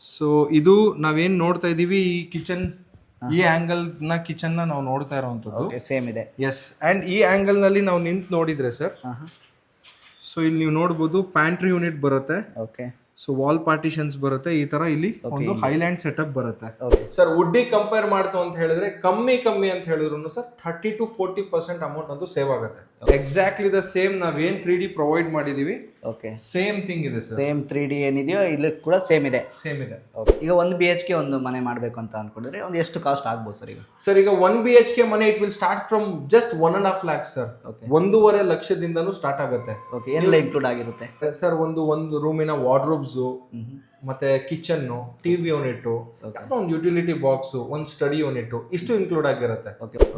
So ಇದು ನಾವೇನ್ ನೋಡ್ತಾ ಇದೀವಿ ಈ ಕಿಚನ್, ಈ ಆಂಗಲ್ ಕಿಚನ್ ನಾವು ನೋಡ್ತಾ ಇರೋವಂಥದ್ದು ಸೇಮ್ ಇದೆ. ಎಸ್. ಅಂಡ್ ಈ ಆಂಗಲ್ ನಲ್ಲಿ ನಾವು ನಿಂತು ನೋಡಿದ್ರೆ ಸರ್, ಸೊ ಇಲ್ಲಿ ನೀವು ನೋಡ್ಬೋದು ಪ್ಯಾಂಟ್ರಿ ಯೂನಿಟ್ ಬರುತ್ತೆ. ಓಕೆ. ಸೊ ವಾಲ್ ಪಾರ್ಟಿಷನ್ಸ್ ಬರುತ್ತೆ. ಈ ತರ ಇಲ್ಲಿ ಒಂದು ಹೈಲ್ಯಾಂಡ್ ಸೆಟಪ್ ಬರುತ್ತೆ Okay. ಸರ್. ವುಡ್ಡಿ ಕಂಪೇರ್ ಮಾಡ್ತು ಅಂತ ಹೇಳಿದ್ರೆ ಕಮ್ಮಿ ಅಂತ ಹೇಳಿದ್ರು ಸರ್ 30 to 40% ಅಮೌಂಟ್ ಅಂತೂ ಸೇವ್ ಆಗುತ್ತೆ. ಎಕ್ಸಾಕ್ಟ್ಲಿ ದ ಸೇಮ್ ನಾವೇನ್ 3D ಪ್ರೊವೈಡ್ ಮಾಡಿದೀವಿ, ಓಕೆ, ಸೇಮ್ ಥಿಂಗ್ ಇದೆ ಸರ್. ಸೇಮ್ 3D ಏನಿದೆಯೋ ಇಲ್ಲಿ ಕೂಡ ಸೇಮ್ ಇದೆ. ಸೇಮ್ ಇದೆ. ಈಗ 1 BHK ಒಂದು ಮನೆ ಮಾಡಬೇಕು ಅಂತ ಅನ್ಕೊಂಡಿದ್ರೆ ಒಂದು ಎಷ್ಟು ಕಾಸ್ಟ್ ಆಗ್ಬೋದು ಸರ್ ಈಗ? ಸರ್ ಈಗ 1 BHK ಮನೆ it will start from just 1.5 lakh sir. 1.5 ಲಕ್ಷದಿಂದನೂ ಸ್ಟಾರ್ಟ್ ಆಗುತ್ತೆ. ಓಕೆ, ಏನೆಲ್ಲ ಇನ್ಕ್ಲೂಡ್ ಆಗಿರುತ್ತೆ ಸರ್? ಒಂದು ರೂಮಿನ ವಾರ್ಡ್ರೋಬ್ಸ್, ಮತ್ತೆ ಕಿಚನ್, ಟಿವಿ ಯೂನಿಟ್, ಒಂದು ಯುಟಿಲಿಟಿ ಬಾಕ್ಸ್, ಒಂದು ಸ್ಟಡಿ ಯೂನಿಟ್, ಇಷ್ಟು ಇನ್ಕ್ಲೂಡ್ ಆಗಿರುತ್ತೆ.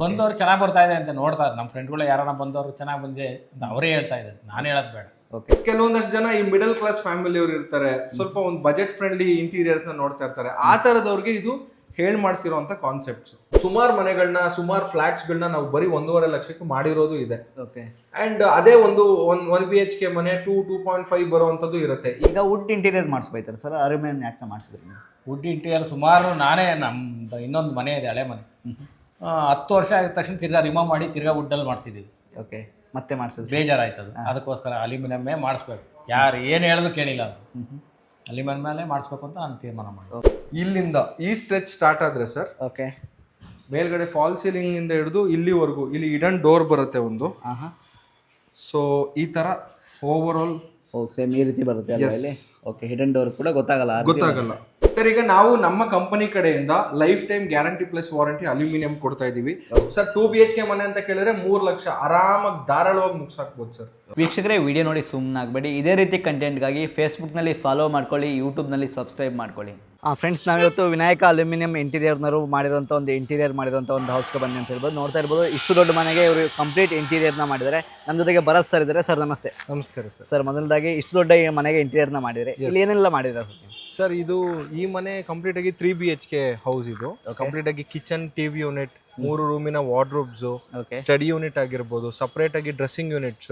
ಬಂದವ್ರು ಚೆನ್ನಾಗಿ ಬರ್ತಾ ಇದೆ ಅಂತ ನೋಡ್ತಾರೆ. ನಮ್ಮ ಫ್ರೆಂಡ್ಗಳು ಯಾರನ್ನ ಬಂದವರು ಚೆನ್ನಾಗಿ ಬಂದ್ರೆ ಅಂತ ಅವರೇ ಹೇಳ್ತಾ ಇದ್ದಾರೆ, ನಾನು ಹೇಳೋದು ಬೇಡ. ಕೆಲವೊಂದಷ್ಟು ಜನ ಈ ಮಿಡಲ್ ಕ್ಲಾಸ್ ಫ್ಯಾಮಿಲಿ ಅವರು ಇರ್ತಾರೆ, ಸ್ವಲ್ಪ ಒಂದು ಬಜೆಟ್ ಫ್ರೆಂಡ್ಲಿ ಇಂಟೀರಿಯರ್ಸ್ ನ ನೋಡ್ತಾ ಇರ್ತಾರೆ. ಆ ತರದವ್ರಿಗೆ ಇದು ಹೇಳ್ ಮಾಡಿಸಿರುವಂತ ಕಾನ್ಸೆಪ್ಟ್ಸ್. ಸುಮಾರು ಮನೆಗಳನ್ನ, ಸುಮಾರು ಫ್ಲಾಟ್ಸ್ ಗಳನ್ನ ನಾವು ಬರೀ 1.5 ಲಕ್ಷಕ್ಕೆ ಮಾಡಿರೋದು ಇದೆ. ಓಕೆ. ಅಂಡ್ ಅದೇ ಒಂದು 1 BHK ಮನೆ 2.5 ಬರುವಂತದ್ದು ಇರುತ್ತೆ. ಈಗ ವುಡ್ ಇಂಟೀರಿಯರ್ ಮಾಡಿಸ್ಬೈತಾರೆ ಸರ್, ಅಲ್ಯೂಮಿನಿಯಂ ಯಾಕೆ ಮಾಡಿಸಿದ್ರಿ ನೀವು? ವುಡ್ ಇಂಟೀರಿಯರ್ ಸುಮಾರು ನಾನೇ, ನಮ್ದು ಇನ್ನೊಂದು ಮನೆ ಇದೆ, ಹಳೆ ಮನೆ, 10 ವರ್ಷ ಆಗಿದ ತಕ್ಷಣ ತಿರ್ಗಾ ರಿಮೂವ್ ಮಾಡಿ ತಿರ್ಗಾ ವುಡ್ಡಲ್ಲಿ ಮಾಡಿಸಿದ್ದೀವಿ. ಓಕೆ, ಮತ್ತೆ ಮಾಡಿಸಿದ್ರಿ? ಬೇಜಾರಾಯ್ತದು. ಅದಕ್ಕೋಸ್ಕರ ಅಲ್ಯೂಮಿನಿಯಮ್ಮೇ ಮಾಡಿಸ್ಬೇಕು. ಯಾರು ಏನು ಹೇಳಿದ್ರು ಕೇಳಿಲ್ಲ, ಅಲ್ಯೂಮಿನಿಯಂ ಮೇಲೆ ಮಾಡಿಸ್ಬೇಕು ಅಂತ ನಾನು ತೀರ್ಮಾನ ಮಾಡಿ. ಇಲ್ಲಿಂದ ಈ ಸ್ಟ್ರೆಚ್ ಸ್ಟಾರ್ಟ್ ಆದ್ರೆ ಸರ್, ಓಕೆ, ಮೇಲ್ಗಡೆ ಫಾಲ್ ಸೀಲಿಂಗ್ ಇಂದ ಹಿಡಿದು ಇಲ್ಲಿವರೆಗೂ ಇಲ್ಲಿ ಇಡನ್ ಡೋರ್ ಬರುತ್ತೆ ಒಂದು. ಸೊ ಈ ತರ ಓವರ್ ಆಲ್ ಸೇಮ್ ಈ ರೀತಿ ಬರುತ್ತೆ ಅಲ್ವಾ ಇಲ್ಲಿ? ಓಕೆ, ಹಿಡನ್ ಡೋರ್ ಕೂಡ ಗೊತ್ತಾಗಲ್ಲ. ಸರ್ ಈಗ ನಾವು ನಮ್ಮ ಕಂಪನಿ ಕಡೆಯಿಂದ lifetime guarantee plus warranty aluminium ಕೊಡ್ತಾ ಇದೀವಿ ಸರ್. 2 BHK ಮನೆ ಅಂತ ಕೇಳಿದ್ರೆ 3 ಲಕ್ಷ ಆರಾಮಾಗಿ ಧಾರಾಳವಾಗಿ ಮುಗಿಸಾಕ್ಬೋದು ಸರ್. ವೀಕ್ಷಕರೇ, ವಿಡಿಯೋ ನೋಡಿ ಸುಮ್ಮನಾಗಬೇಡಿ. ಇದೇ ರೀತಿ ಕಂಟೆಂಟ್ಗಾಗಿ ಫೇಸ್ಬುಕ್ನಲ್ಲಿ ಫಾಲೋ ಮಾಡ್ಕೊಳ್ಳಿ, ಯೂಟ್ಯೂಬ್ನಲ್ಲಿ ಸಬ್ಸ್ಕ್ರೈಬ್ ಮಾಡ್ಕೊಳ್ಳಿ. ಫ್ರೆಂಡ್ಸ್, ನಾವಿವತ್ತು ವಿನಾಯಕ ಅಲ್ಯೂಮಿನಿಯಂ ಇಂಟೀರಿಯರ್ನವರು ಮಾಡಿರೋಂಥ ಒಂದು ಇಂಟೀರಿಯರ್ ಮಾಡಿರೋಂಥ ಒಂದು ಹೌಸ್ಗೆ ಬನ್ನಿ ಅಂತ ಹೇಳ್ಬೋದು. ನೋಡ್ತಾ ಇರ್ಬೋದು, ಇಷ್ಟು ದೊಡ್ಡ ಮನೆಗೆ ಇವರು ಕಂಪ್ಲೀಟ್ ಇಂಟೀರಿಯರ್ನ ಮಾಡಿದ್ದಾರೆ. ನಮ್ಮ ಜೊತೆಗೆ ಭರತ್ ಸರ್ ಇದ್ದಾರೆ. ಸರ್ ನಮಸ್ತೆ. ನಮಸ್ಕಾರ ಸರ್. ಸರ್, ಮೊದಲದಾಗಿ ಇಷ್ಟು ದೊಡ್ಡ ಈ ಮನೆಗೆ ಇಂಟೀರಿಯರ್ನ ಮಾಡಿದರೆ ಇಲ್ಲಿ ಏನೆಲ್ಲ ಮಾಡಿದ್ರೆ ಸರ್? ಸರ್ ಇದು ಈ ಮನೆ ಕಂಪ್ಲೀಟ್ ಆಗಿ 3 BHK ಹೌಸ್. ಇದು ಕಂಪ್ಲೀಟ್ ಆಗಿ ಕಿಚನ್, ಟಿವಿ ಯೂನಿಟ್, 3 ರೂಮಿನ ವಾರ್ಡ್ರೋಬ್ಸ್, ಸ್ಟಡಿ ಯೂನಿಟ್ ಆಗಿರ್ಬೋದು, ಸಪರೇಟ್ ಆಗಿ ಡ್ರೆಸ್ಸಿಂಗ್ ಯೂನಿಟ್ಸ್,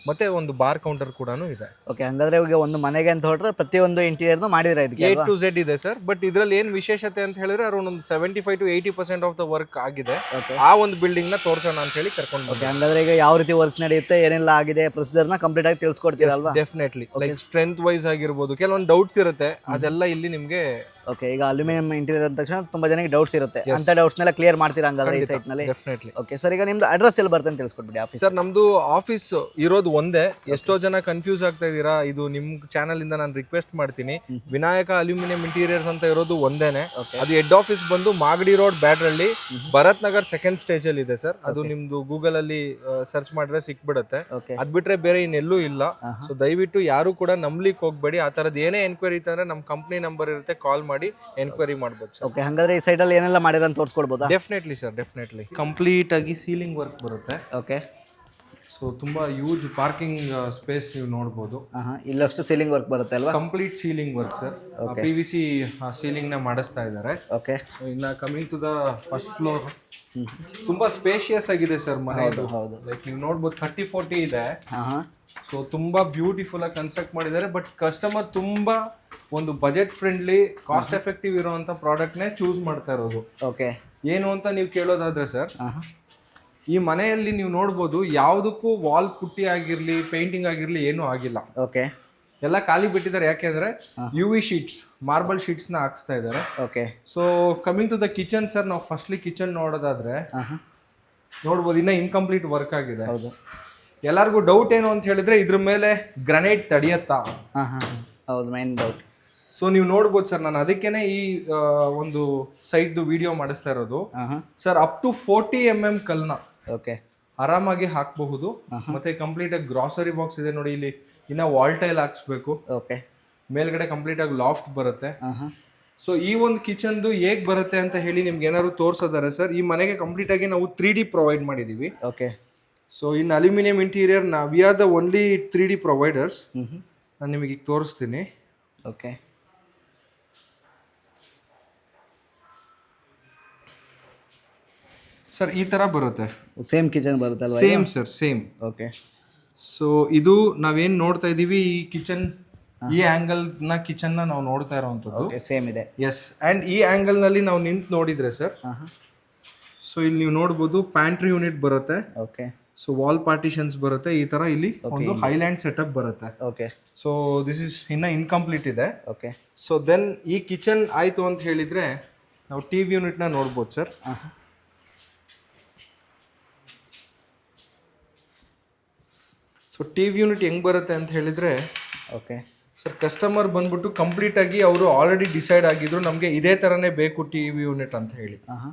ಮತ್ತೆ ಒಂದು ಬಾರ್ ಕೌಂಟರ್ ಕೂಡ ಇದೆ. ಓಕೆ, ಹಂಗಾದ್ರೆ ಈಗ ಒಂದು ಮನೆಗೆ ಅಂತ ಹೊರಟ್ರೆ ಪ್ರತಿಯೊಂದು ಇಂಟೀರಿಯರ್ನು ಮಾಡಿದ್ರೆ ಇದಕ್ಕೆ A to Z ಇದೆ ಸರ್. ಬಟ್ ಇದ್ರಲ್ಲಿ ಏನ್ ವಿಶೇಷತೆ ಅಂತ ಹೇಳಿದ್ರೆ ಅರೌಂಡ್ ಒಂದು 75 to 80% ಆಫ್ ದ ವರ್ಕ್ ಆಗಿದೆ. ಆ ಒಂದು ಬಿಲ್ಡಿಂಗ್ ನ ತೋರ್ಸೋಣ ಅಂತ ಹೇಳಿ ಕರ್ಕೊಂಡು ಬಂದೆ. ಹಂಗಾದ್ರೆ ಈಗ ಯಾವ ರೀತಿ ವರ್ಕ್ ನಡೆಯುತ್ತೆ, ಏನೆಲ್ಲ ಆಗಿದೆ, ಪ್ರೊಸೀಜರ್ ನ ಕಂಪ್ಲೀಟ್ ಆಗಿ ತಿಳಿಸ್ಕೊಡ್ತೀರಲ್ವಾ? ಡೆಫಿನೆಟ್ಲಿ. ಲೈಕ್ ಸ್ಟ್ರೆಂತ್ ವೈಸ್ ಆಗಿರ್ಬೋದು, ಕೆಲವೊಂದು ಡೌಟ್ಸ್ ಇರುತ್ತೆ, ಅದೆಲ್ಲ ಇಲ್ಲಿ ನಿಮ್ಗೆ. ಓಕೆ, ಈಗ ಅಲ್ಯೂಮಿನಿಯಂ ಇಂಟೀರಿಯರ್ ಅಂದ ತಕ್ಷಣ ತುಂಬಾ ಜನಕ್ಕೆ ಡೌಟ್ಸ್ ಇರುತ್ತೆ. ಅಂತ ಡೌಟ್ಸ್ ನೆಲ್ಲ ಕ್ಲಿಯರ್ ಮಾಡ್ತೀರಾ ಹಂಗಾದ್ರೆ ಈ ಸೈಟ್ ನಲ್ಲಿ? ಡೆಫಿನೆಟ್ಲಿ. ಓಕೆ ಸರ್, ಈಗ ನಿಮ್ದು ಅಡ್ರೆಸ್ ಎಲ್ಲಿ ಬರುತ್ತೆ ಅಂತ ತಿಳಿಸ್ಕೊಟ್ಬಿಡಿ. ಆಫೀಸ್ ಸರ್ ನಮ್ದು ಆಫೀಸ್ ಇರೋದು ಒಂದೇ. ಎಷ್ಟೋ ಜನ ಕನ್ಫ್ಯೂಸ್ ಆಗ್ತಾ ಇದೀರಾ. ಇದು ನಿಮ್ ಚಾನಲ್ ಇಂದ ನಾನು ರಿಕ್ವೆಸ್ಟ್ ಮಾಡ್ತೀನಿ, ವಿನಾಯಕ ಅಲ್ಯೂಮಿನಿಯಂ ಇಂಟೀರಿಯರ್ಸ್ ಅಂತ ಇರೋದು ಒಂದೇನೆ. ಅದು ಹೆಡ್ ಆಫೀಸ್ ಬಂದು Magadi road, Byadarahalli, Bharat Nagar 2nd stage ಅಲ್ಲಿ ಇದೆ ಸರ್. ಅದು ನಿಮ್ದು ಗೂಗಲ್ ಅಲ್ಲಿ ಸರ್ಚ್ ಮಾಡಿದ್ರೆ ಸಿಕ್ಬಿಡುತ್ತೆ. ಅದ್ ಬಿಟ್ರೆ ಬೇರೆ ಇನ್ನೆಲ್ಲೂ ಇಲ್ಲ. ಸೊ ದಯವಿಟ್ಟು ಯಾರು ಕೂಡ ನಂಬ್ಲಿಕ್ಕೆ ಹೋಗ್ಬೇಡಿ. ಆ ತರದ್ ಏನೇ ಎನ್ಕ್ವೈರಿ ಇತ್ತಂದ್ರೆ ನಮ್ ಕಂಪ್ನಿ ನಂಬರ್ ಇರುತ್ತೆ, ಕಾಲ್ ಮಾಡಿ ಎನ್ಕ್ವೈರಿ ಮಾಡ್ಬೋದು ಸರ್. ಓಕೆ, ಹಂಗಾದ್ರೆ ಈ ಸೈಡ್ ಅಲ್ಲಿ ಏನೆಲ್ಲ ಮಾಡಿರ ಅಂತ ತೋರಿಸ್ಕೊಡ್ಬೋದಾ? Definitely sir, definitely. ಕಂಪ್ಲೀಟ್ ಆಗಿ ಸೀಲಿಂಗ್ ವರ್ಕ್ ಬರುತ್ತೆ. ಓಕೆ. ಸೊ ತುಂಬಾ ಯೂಜ್ ಪಾರ್ಕಿಂಗ್ ಸ್ಪೇಸ್ ನೀವು ನೋಡಬಹುದು. ಇಲ್ಲಷ್ಟು ಸೀಲಿಂಗ್ ವರ್ಕ್ ಬರುತ್ತೆ ಅಲ್ವಾ? Complete ceiling work sir. PVC ceiling ನ ಮಾಡಿಸ್ತಾ ಇದ್ದಾರೆ. ಓಕೆ. ಇನ್ನ coming to the first floor, ತುಂಬಾ ಸ್ಪೇಷಿಯಸ್ ಆಗಿದೆ ಸರ್ ಮನೆ. ಹೌದು. ಲೈಕ್ ನೀವು ನೋಡ್ಬೋದು 30-40 ಇದೆ. ಸೊ ತುಂಬಾ ಬ್ಯೂಟಿಫುಲ್ ಆಗಿ ಕನ್ಸ್ಟ್ರಕ್ಟ್ ಮಾಡಿದ್ದಾರೆ. ಬಟ್ ಕಸ್ಟಮರ್ ತುಂಬಾ ಒಂದು ಬಜೆಟ್ ಫ್ರೆಂಡ್ಲಿ, ಕಾಸ್ಟ್ ಎಫೆಕ್ಟಿವ್ ಇರುವಂತ ಪ್ರಾಡಕ್ಟ್ ನೇ ಚೂಸ್ ಮಾಡ್ತಾ ಇರೋದು. ಓಕೆ. ಏನು ಅಂತ ನೀವು ಕೇಳೋದಾದ್ರೆ ಸರ್, ಈ ಮನೆಯಲ್ಲಿ ನೀವು ನೋಡ್ಬೋದು ಯಾವುದಕ್ಕೂ ವಾಲ್ ಪುಟ್ಟಿ ಆಗಿರ್ಲಿ, ಪೇಂಟಿಂಗ್ ಆಗಿರ್ಲಿ ಏನೂ ಆಗಿಲ್ಲ. ಓಕೆ. ಎಲ್ಲ ಖಾಲಿ ಬಿಟ್ಟಿದ್ದಾರೆ. ಯಾಕೆಂದ್ರೆ UV ಶೀಟ್ಸ್, ಮಾರ್ಬಲ್ ಶೀಟ್ಸ್ ನ ಹಾಕ್ಸ್ತಾ ಇದ್ದಾರೆ. Okay. So coming to the kitchen sir, ನಾವು ಫಸ್ಟ್ಲಿ ಕಿಚನ್ ನೋಡೋದಾದ್ರೆ ನೋಡ್ಬೋದು ಇನ್ನ ಇನ್ಕಂಪ್ಲೀಟ್ ವರ್ಕ್ ಆಗಿದೆ. ಹೌದು. ಎಲ್ಲರಿಗೂ ಡೌಟ್ ಏನು ಅಂತ ಹೇಳಿದ್ರೆ ಇದ್ರ ಮೇಲೆ ಗ್ರನೈಟ್ ತಡಿಯತ್ತಾ? ಹೌದು, ಮೈನ್ ಡೌಟ್. ಸೊ ನೀವು ನೋಡ್ಬೋದು ಸರ್, ನಾನು ಅದಕ್ಕೇನೆ ಈ ಒಂದು ಸೈಡ್ ವಿಡಿಯೋ ಮಾಡಿಸ್ತಾ ಇರೋದು ಸರ್. ಅಪ್ ಟು 40 mm ಕಲ್ನ ಓಕೆ ಆರಾಮಾಗಿ ಹಾಕಬಹುದು. ಮತ್ತೆ ಕಂಪ್ಲೀಟ್ ಆಗಿ ಗ್ರಾಸರಿ ಬಾಕ್ಸ್ ಇದೆ ನೋಡಿ. ಇಲ್ಲಿ ಇನ್ನ ವಾಲ್ ಟೈಲ್ ಹಾಕ್ಸ್ಬೇಕು. ಓಕೆ. ಮೇಲ್ಗಡೆ ಕಂಪ್ಲೀಟ್ ಆಗಿ ಲಾಫ್ಟ್ ಬರುತ್ತೆ. ಸೊ ಈ ಒಂದು ಕಿಚನ್ದು ಹೇಗ್ ಬರುತ್ತೆ ಅಂತ ಹೇಳಿ ನಿಮ್ಗೆ ಏನಾದ್ರು ತೋರ್ಸಿದಾರೆ ಸರ್. ಈ ಮನೆಗೆ ಕಂಪ್ಲೀಟ್ ಆಗಿ ನಾವು 3D ಪ್ರೊವೈಡ್ ಮಾಡಿದೀವಿ. Okay. So in aluminium interior we are the only 3D providers. ನಾನು ನಿಮಗೆ ಈಗ ತೋರಿಸ್ತೀನಿ. ಓಕೆ. ಸರ್ ಈ ತರ ಬರುತ್ತೆ. ಸೇಮ್ ಕಿಚನ್ ಬರುತ್ತಲ್ವಾ? Same sir, same. Okay. So ಇದು ನಾವೇನ್ ನೋಡ್ತಾ ಇದೀವಿ ಈ ಕಿಚನ್, ಈ ಆಂಗಲ್ ನ ಕಿಚನ್ ನ ನಾವು ನೋಡ್ತಾ ಇರೋವಂಥದ್ದು. ಸೇಮ್ ಇದೆ. ಎಸ್, ಅಂಡ್ ಈ ಆಂಗಲ್ ನಲ್ಲಿ ನಾವು ನಿಂತು ನೋಡಿದ್ರೆ ಸರ್, ಸೊ ಇಲ್ಲಿ ನೀವು ನೋಡ್ಬೋದು ಪ್ಯಾಂಟ್ರಿ ಯೂನಿಟ್ ಬರುತ್ತೆ. ಓಕೆ. ಸೊ ವಾಲ್ ಪಾರ್ಟಿಷನ್ಸ್ ಬರುತ್ತೆ ಈ ತರ. ಇಲ್ಲಿ ಒಂದು ಹೈಲ್ಯಾಂಡ್ ಸೆಟಪ್ ಬರುತ್ತೆ. ಓಕೆ. ಸೊ ದಿಸ್ ಇಸ್ ಇನ್ನ ಇನ್ಕಂಪ್ಲೀಟ್ ಇದೆ. ಓಕೆ. ಸೊ ದೆನ್ ಈ ಕಿಚನ್ ಆಯ್ತು ಅಂತ ಹೇಳಿದ್ರೆ ನಾವು ಟಿವಿ ಯೂನಿಟ್ ನ ನೋಡ್ಬೋದು ಸರ್. ಸೊ ಟಿವಿ ಯೂನಿಟ್ ಹೆಂಗ್ ಬರುತ್ತೆ ಅಂತ ಹೇಳಿದ್ರೆ, ಓಕೆ ಸರ್ ಕಸ್ಟಮರ್ ಬಂದ್ಬಿಟ್ಟು ಕಂಪ್ಲೀಟ್ ಆಗಿ ಅವರು ಆಲ್ರೆಡಿ ಡಿಸೈಡ್ ಆಗಿದ್ರು ನಮಗೆ ಇದೇ ತರನೇ ಬೇಕು ಟಿವಿ ಯೂನಿಟ್ ಅಂತ ಹೇಳಿ.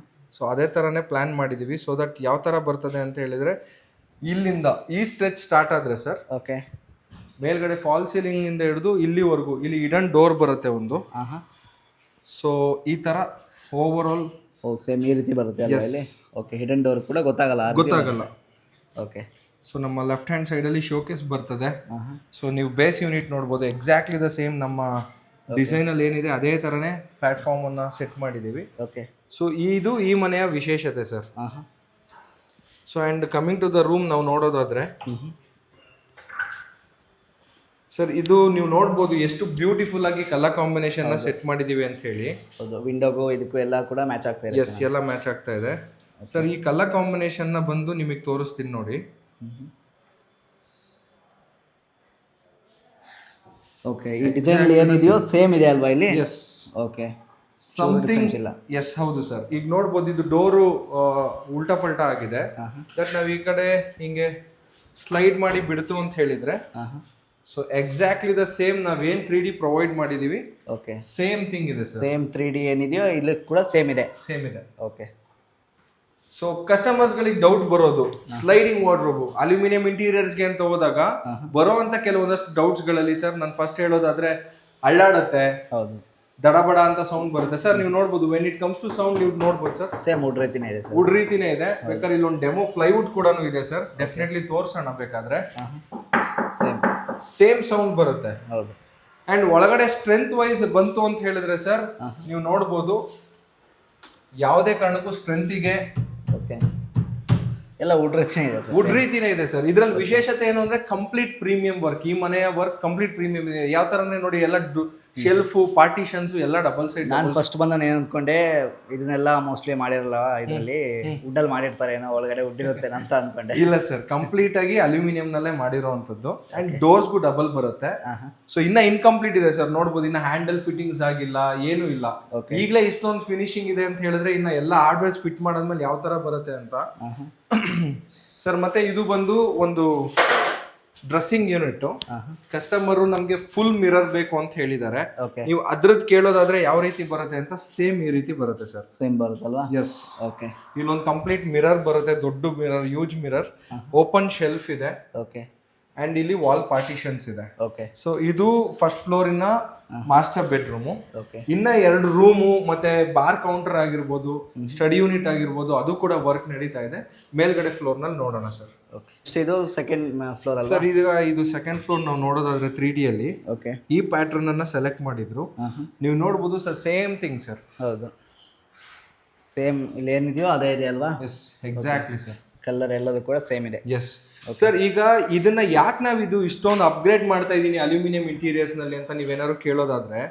ಸೊ ಅದೇ ತರನೇ ಪ್ಲಾನ್ ಮಾಡಿದೀವಿ. ಸೊ ದಟ್ ಯಾವ ತರ ಬರ್ತದೆ ಅಂತ ಹೇಳಿದ್ರೆ, ಇಲ್ಲಿಂದ ಈ ಸ್ಟ್ರೆಚ್ ಸ್ಟಾರ್ಟ್ ಆದ್ರೆ ಸರ್, ಓಕೆ, ಮೇಲ್ಗಡೆ ಫಾಲ್ ಸೀಲಿಂಗ್ ಇಂದ ಹಿಡಿದು ಇಲ್ಲಿವರೆಗೂ ಇಲ್ಲಿ ಹಿಡನ್ ಡೋರ್ ಬರುತ್ತೆ ಒಂದು. ಸೊ ಈ ತರ ಓವರ್ ಆಲ್ ಸೇಮ್ ಈ ರೀತಿ ಬರುತ್ತೆ ಅಲ್ವಾ ಇಲ್ಲಿ? ಓಕೆ. ಹಿಡನ್ ಡೋರ್ ಕೂಡ ಗೊತ್ತಾಗಲ್ಲ. ಓಕೆ. ಸೊ ನಮ್ಮ ಲೆಫ್ಟ್ ಹ್ಯಾಂಡ್ ಸೈಡ್ ಅಲ್ಲಿ ಶೋಕೇಸ್ ಬರ್ತದೆ. ಸೊ ನೀವು ಬೇಸ್ ಯೂನಿಟ್ ನೋಡ್ಬೋದು, ಎಕ್ಸಾಕ್ಟ್ಲಿ ದ ಸೇಮ್ ನಮ್ಮ ಡಿಸೈನ್ ಅಲ್ಲಿ ಏನಿದೆ ಅದೇ ತರನೇ ಪ್ಲಾಟ್ಫಾರ್ಮ್ ಅನ್ನ ಸೆಟ್ ಮಾಡಿದೀವಿ. ಓಕೆ. ಸೊ ಇದು ಈ ಮನೆಯ ವಿಶೇಷತೆ sir. So and coming to the room ನಾವು ನೋಡೋದಾದ್ರೆ ಸರ್, ಇದು ನೀವು ನೋಡ್ಬೋದು ಎಷ್ಟು ಬ್ಯೂಟಿಫುಲ್ ಆಗಿ ಕಲರ್ ಕಾಂಬಿನೇಷನ್ ನ ಸೆಟ್ ಮಾಡಿದೀವಿ ಅಂತ ಹೇಳಿ. ವಿಂಡೋಗೂ ಇದಕ್ಕೂ ಎಲ್ಲ ಕೂಡ ಮ್ಯಾಚ್ ಆಗ್ತಾ ಇದೆ. ಎಸ್, ಎಲ್ಲ ಮ್ಯಾಚ್ ಆಗ್ತಾ ಇದೆ ಸರ್. ಈ ಕಲರ್ ಕಾಂಬಿನೇಷನ್ ನ ಬಂದು ನಿಮಗೆ ತೋರಿಸ್ತೀನಿ ನೋಡಿ. ಓಕೆ. ಈ ಡಿಸೈನ್ ಏನಿದೆಯೋ ಸೇಮ್ ಇದೆ ಅಲ್ವಾ ಇಲ್ಲಿ? ಎಸ್. ಓಕೆ. ಸಮಥಿಂಗ್ ಇಲ್ಲ. ಎಸ್, ಹೌದು ಸರ್. ಈಗ ನೋಡ್ಬೋದು ಇದು ಡೋರು ಉಲ್ಟಾ ಪಲ್ಟಾ ಆಗಿದೆ. ದಟ್ ನಾವ್ ಈ ಕಡೆ ಹಿಂಗೆ ಸ್ಲೈಡ್ ಮಾಡಿ ಬಿಡ್ತು ಅಂತ ಹೇಳಿದ್ರೆ, ಸೊ ಎಕ್ಸಾಕ್ಟ್ಲಿ ದ ಸೇಮ್ ನಾವೇನ್ 3D ಪ್ರೊವೈಡ್ ಮಾಡಿದೀವಿ, ಓಕೆ, ಸೇಮ್ ಥಿಂಗ್ ಇದೆ ಸರ್. ಸೇಮ್ 3D ಏನಿದೆಯೋ ಇಲ್ಲಿ ಕೂಡ ಸೇಮ್ ಇದೆ. ಓಕೆ. ಸೊ ಕಸ್ಟಮರ್ಸ್ ಗಳಿಗೆ ಡೌಟ್ ಬರೋದು, ಸ್ಲೈಡಿಂಗ್ ವಾರ್ಡ್ರೋಬ್ ಅಲ್ಯೂಮಿನಿಯಂ ಇಂಟೀರಿಯರ್ಸ್ಗೆ ಅಂತ ಹೋದಾಗ ಬರೋ ಅಂತ ಕೆಲವೊಂದಷ್ಟು ಡೌಟ್ಸ್ ಗಳಲ್ಲಿ ಸರ್, ನಾನು ಫಸ್ಟ್ ಹೇಳೋದಾದ್ರೆ ಅಳ್ಳಾಡತ್ತೆ, ಹೌದು, ದಡಬಡ ಅಂತ ಸೌಂಡ್ ಬರುತ್ತೆ ಸರ್. ನೀವು ನೋಡ್ಬೋದು when it comes to sound ನೀವು ನೋಡ್ಬೋದು ಸರ್, ಸೇಮ್ ವುಡ್ ರೀತಿನೇ ಇದೆ ಸರ್. ವುಡ್ ರೀತಿನೇ ಇದೆ. ಬೇಕಾದ್ರೆ ಇಲ್ಲೊಂದು ಡೆಮೋ ಪ್ಲೈವುಡ್ ಕೂಡ ಇದೆ ಸರ್, ಡೆಫಿನೆಟ್ಲಿ ತೋರ್ಸೋಣ ಬೇಕಾದ್ರೆ. ಸೇಮ್ ಸೌಂಡ್ ಬರುತ್ತೆ. ಹೌದು. ಅಂಡ್ ಒಳಗಡೆ ಸ್ಟ್ರೆಂತ್ ವೈಸ್ ಬಂತು ಅಂತ ಹೇಳಿದ್ರೆ ಸರ್, ನೀವು ನೋಡ್ಬೋದು ಯಾವುದೇ ಕಾರಣಕ್ಕೂ ಸ್ಟ್ರೆಂತಿಗೆ ಓಕೆ ಎಲ್ಲ ವುಡ್ ರೀತಿನೇ ಇದೆ ಸರ್. ವುಡ್ ರೀತಿನೇ ಇದೆ ಸರ್. ಇದ್ರಲ್ಲಿ ವಿಶೇಷತೆ ಏನು ಅಂದ್ರೆ ಕಂಪ್ಲೀಟ್ ಪ್ರೀಮಿಯಂ ವರ್ಕ್. ಈ ಮನೆಯ ವರ್ಕ್ ಕಂಪ್ಲೀಟ್ ಪ್ರೀಮಿಯಂ ಇದೆ. ಯಾವ ತರನೇ ನೋಡಿ, ಎಲ್ಲ ಶೆಲ್ಫು, ಪಾರ್ಟಿಷನ್ಸ್ ಎಲ್ಲ ಡಬಲ್ ಸೈಡ್. ನಾನು ಫಸ್ಟ್ ಬಂದ ಏನು ಅನ್ಕೊಂಡೆ, ಇದನ್ನೆಲ್ಲ ಮೋಸ್ಟ್ಲಿ ಮಾಡಿರಲ್ಲ ಇದರಲ್ಲಿ, ವುಡ್ ಅಲ್ಲಿ ಮಾಡಿರ್ತಾರೆ ಏನೋ, ಒಳಗಡೆ ವುಡ್ ಇರುತ್ತೆ ಅಂತ ಅನ್ಕೊಂಡೆ. ಇಲ್ಲ ಸರ್, ಕಂಪ್ಲೀಟ್ ಆಗಿ ಅಲ್ಯೂಮಿನಿಯಂ ನಲ್ಲೇ ಮಾಡಿರೋವಂಥದ್ದು. ಅಂಡ್ ಡೋರ್ಸ್ಗೂ ಡಬಲ್ ಬರುತ್ತೆ. ಸೊ ಇನ್ನ ಇನ್ಕಂಪ್ಲೀಟ್ ಇದೆ ಸರ್, ನೋಡ್ಬೋದು. ಇನ್ನ ಹ್ಯಾಂಡಲ್ ಫಿಟ್ಟಿಂಗ್ಸ್ ಆಗಿಲ್ಲ, ಏನು ಇಲ್ಲ. ಈಗಲೇ ಇಷ್ಟೊಂದು ಫಿನಿಶಿಂಗ್ ಇದೆ ಅಂತ ಹೇಳಿದ್ರೆ ಇನ್ನ ಎಲ್ಲ ಹಾರ್ಡ್ವೇರ್ಸ್ ಫಿಟ್ ಮಾಡಾದ್ಮೇಲೆ ಯಾವ ತರ ಬರುತ್ತೆ ಅಂತ ಸರ್. ಮತ್ತೆ ಇದು ಬಂದು ಒಂದು ಡ್ರೆಸ್ಸಿಂಗ್ ಯೂನಿಟ್. ಕಸ್ಟಮರ್ ನಮ್ಗೆ ಫುಲ್ ಮಿರರ್ ಬೇಕು ಅಂತ ಹೇಳಿದ್ದಾರೆ. ನೀವು ಅದ್ರದ್ದು ಕೇಳೋದಾದ್ರೆ ಯಾವ ರೀತಿ ಬರುತ್ತೆ ಅಂತ, ಸೇಮ್ ಈ ರೀತಿ ಬರುತ್ತೆ ಸರ್. ಸೇಮ್ ಬರುತ್ತಲ್ವಾ? ಎಸ್. ಓಕೆ. ಇಲ್ಲೊಂದು ಕಂಪ್ಲೀಟ್ ಮಿರರ್ ಬರುತ್ತೆ, ದೊಡ್ಡ mirror, huge mirror, open shelf ಇದೆ. ಓಕೆ. ಅಂಡ್ ಇಲ್ಲಿ ವಾಲ್ ಪಾರ್ಟಿಷನ್ಸ್ ಇದೆ. ಓಕೆ. ಸೊ ಇದು ಫಸ್ಟ್ ಫ್ಲೋರ್ ಇನ್ನ ಮಾಸ್ಟರ್ ಬೆಡ್ರೂಮು. ಓಕೆ. ಇನ್ನ 2 ರೂಮು ಮತ್ತೆ ಬಾರ್ ಕೌಂಟರ್ ಆಗಿರ್ಬೋದು, ಸ್ಟಡಿ ಯೂನಿಟ್ ಆಗಿರ್ಬೋದು, ಅದು ಕೂಡ ವರ್ಕ್ ನಡೀತಾ ಇದೆ. ಮೇಲ್ಗಡೆ ಫ್ಲೋರ್ ನಲ್ಲಿ ನೋಡೋಣ ಸರ್. ಇದು ಸೆಕೆಂಡ್ ಫ್ಲೋರ್ ಅಲ್ಲ ಸರ್? ಇದು ಸೆಕೆಂಡ್ ಫ್ಲೋರ್. ನಾವು ನೋಡೋದಾದ್ರೆ 3D ಅಲ್ಲಿ ಓಕೆ ಈ ಪ್ಯಾಟರ್ನ್ ಅನ್ನ ಸೆಲೆಕ್ಟ್ ಮಾಡಿದ್ರು. ನೀವು ನೋಡ್ಬೋದು ಸರ್, ಸೇಮ್ ಥಿಂಗ್ ಸರ್. ಹೌದು, ಸೇಮ್ ಇಲ್ಲಿ ಏನಿದೆಯೋ ಅದೇ ಇದೆ ಅಲ್ವಾ? S, exactly sir. ಕಲರ್ ಎಲ್ಲದೂ ಕೂಡ ಸೇಮ್ ಇದೆ. Yes sir. ಈಗ ಇದನ್ನ ಯಾಕೆ ನಾವು ಇದು ಇಷ್ಟೊಂದು ಅಪ್ಗ್ರೇಡ್ ಮಾಡ್ತಾ ಇದೀನಿ ಅಲ್ಯೂಮಿನಿಯಂ ಇಂಟೀರಿಯರ್ಸ್ ನಲ್ಲಿ ಅಂತ ನೀವೇನಾದ್ರು ಕೇಳೋದಾದ್ರೆ,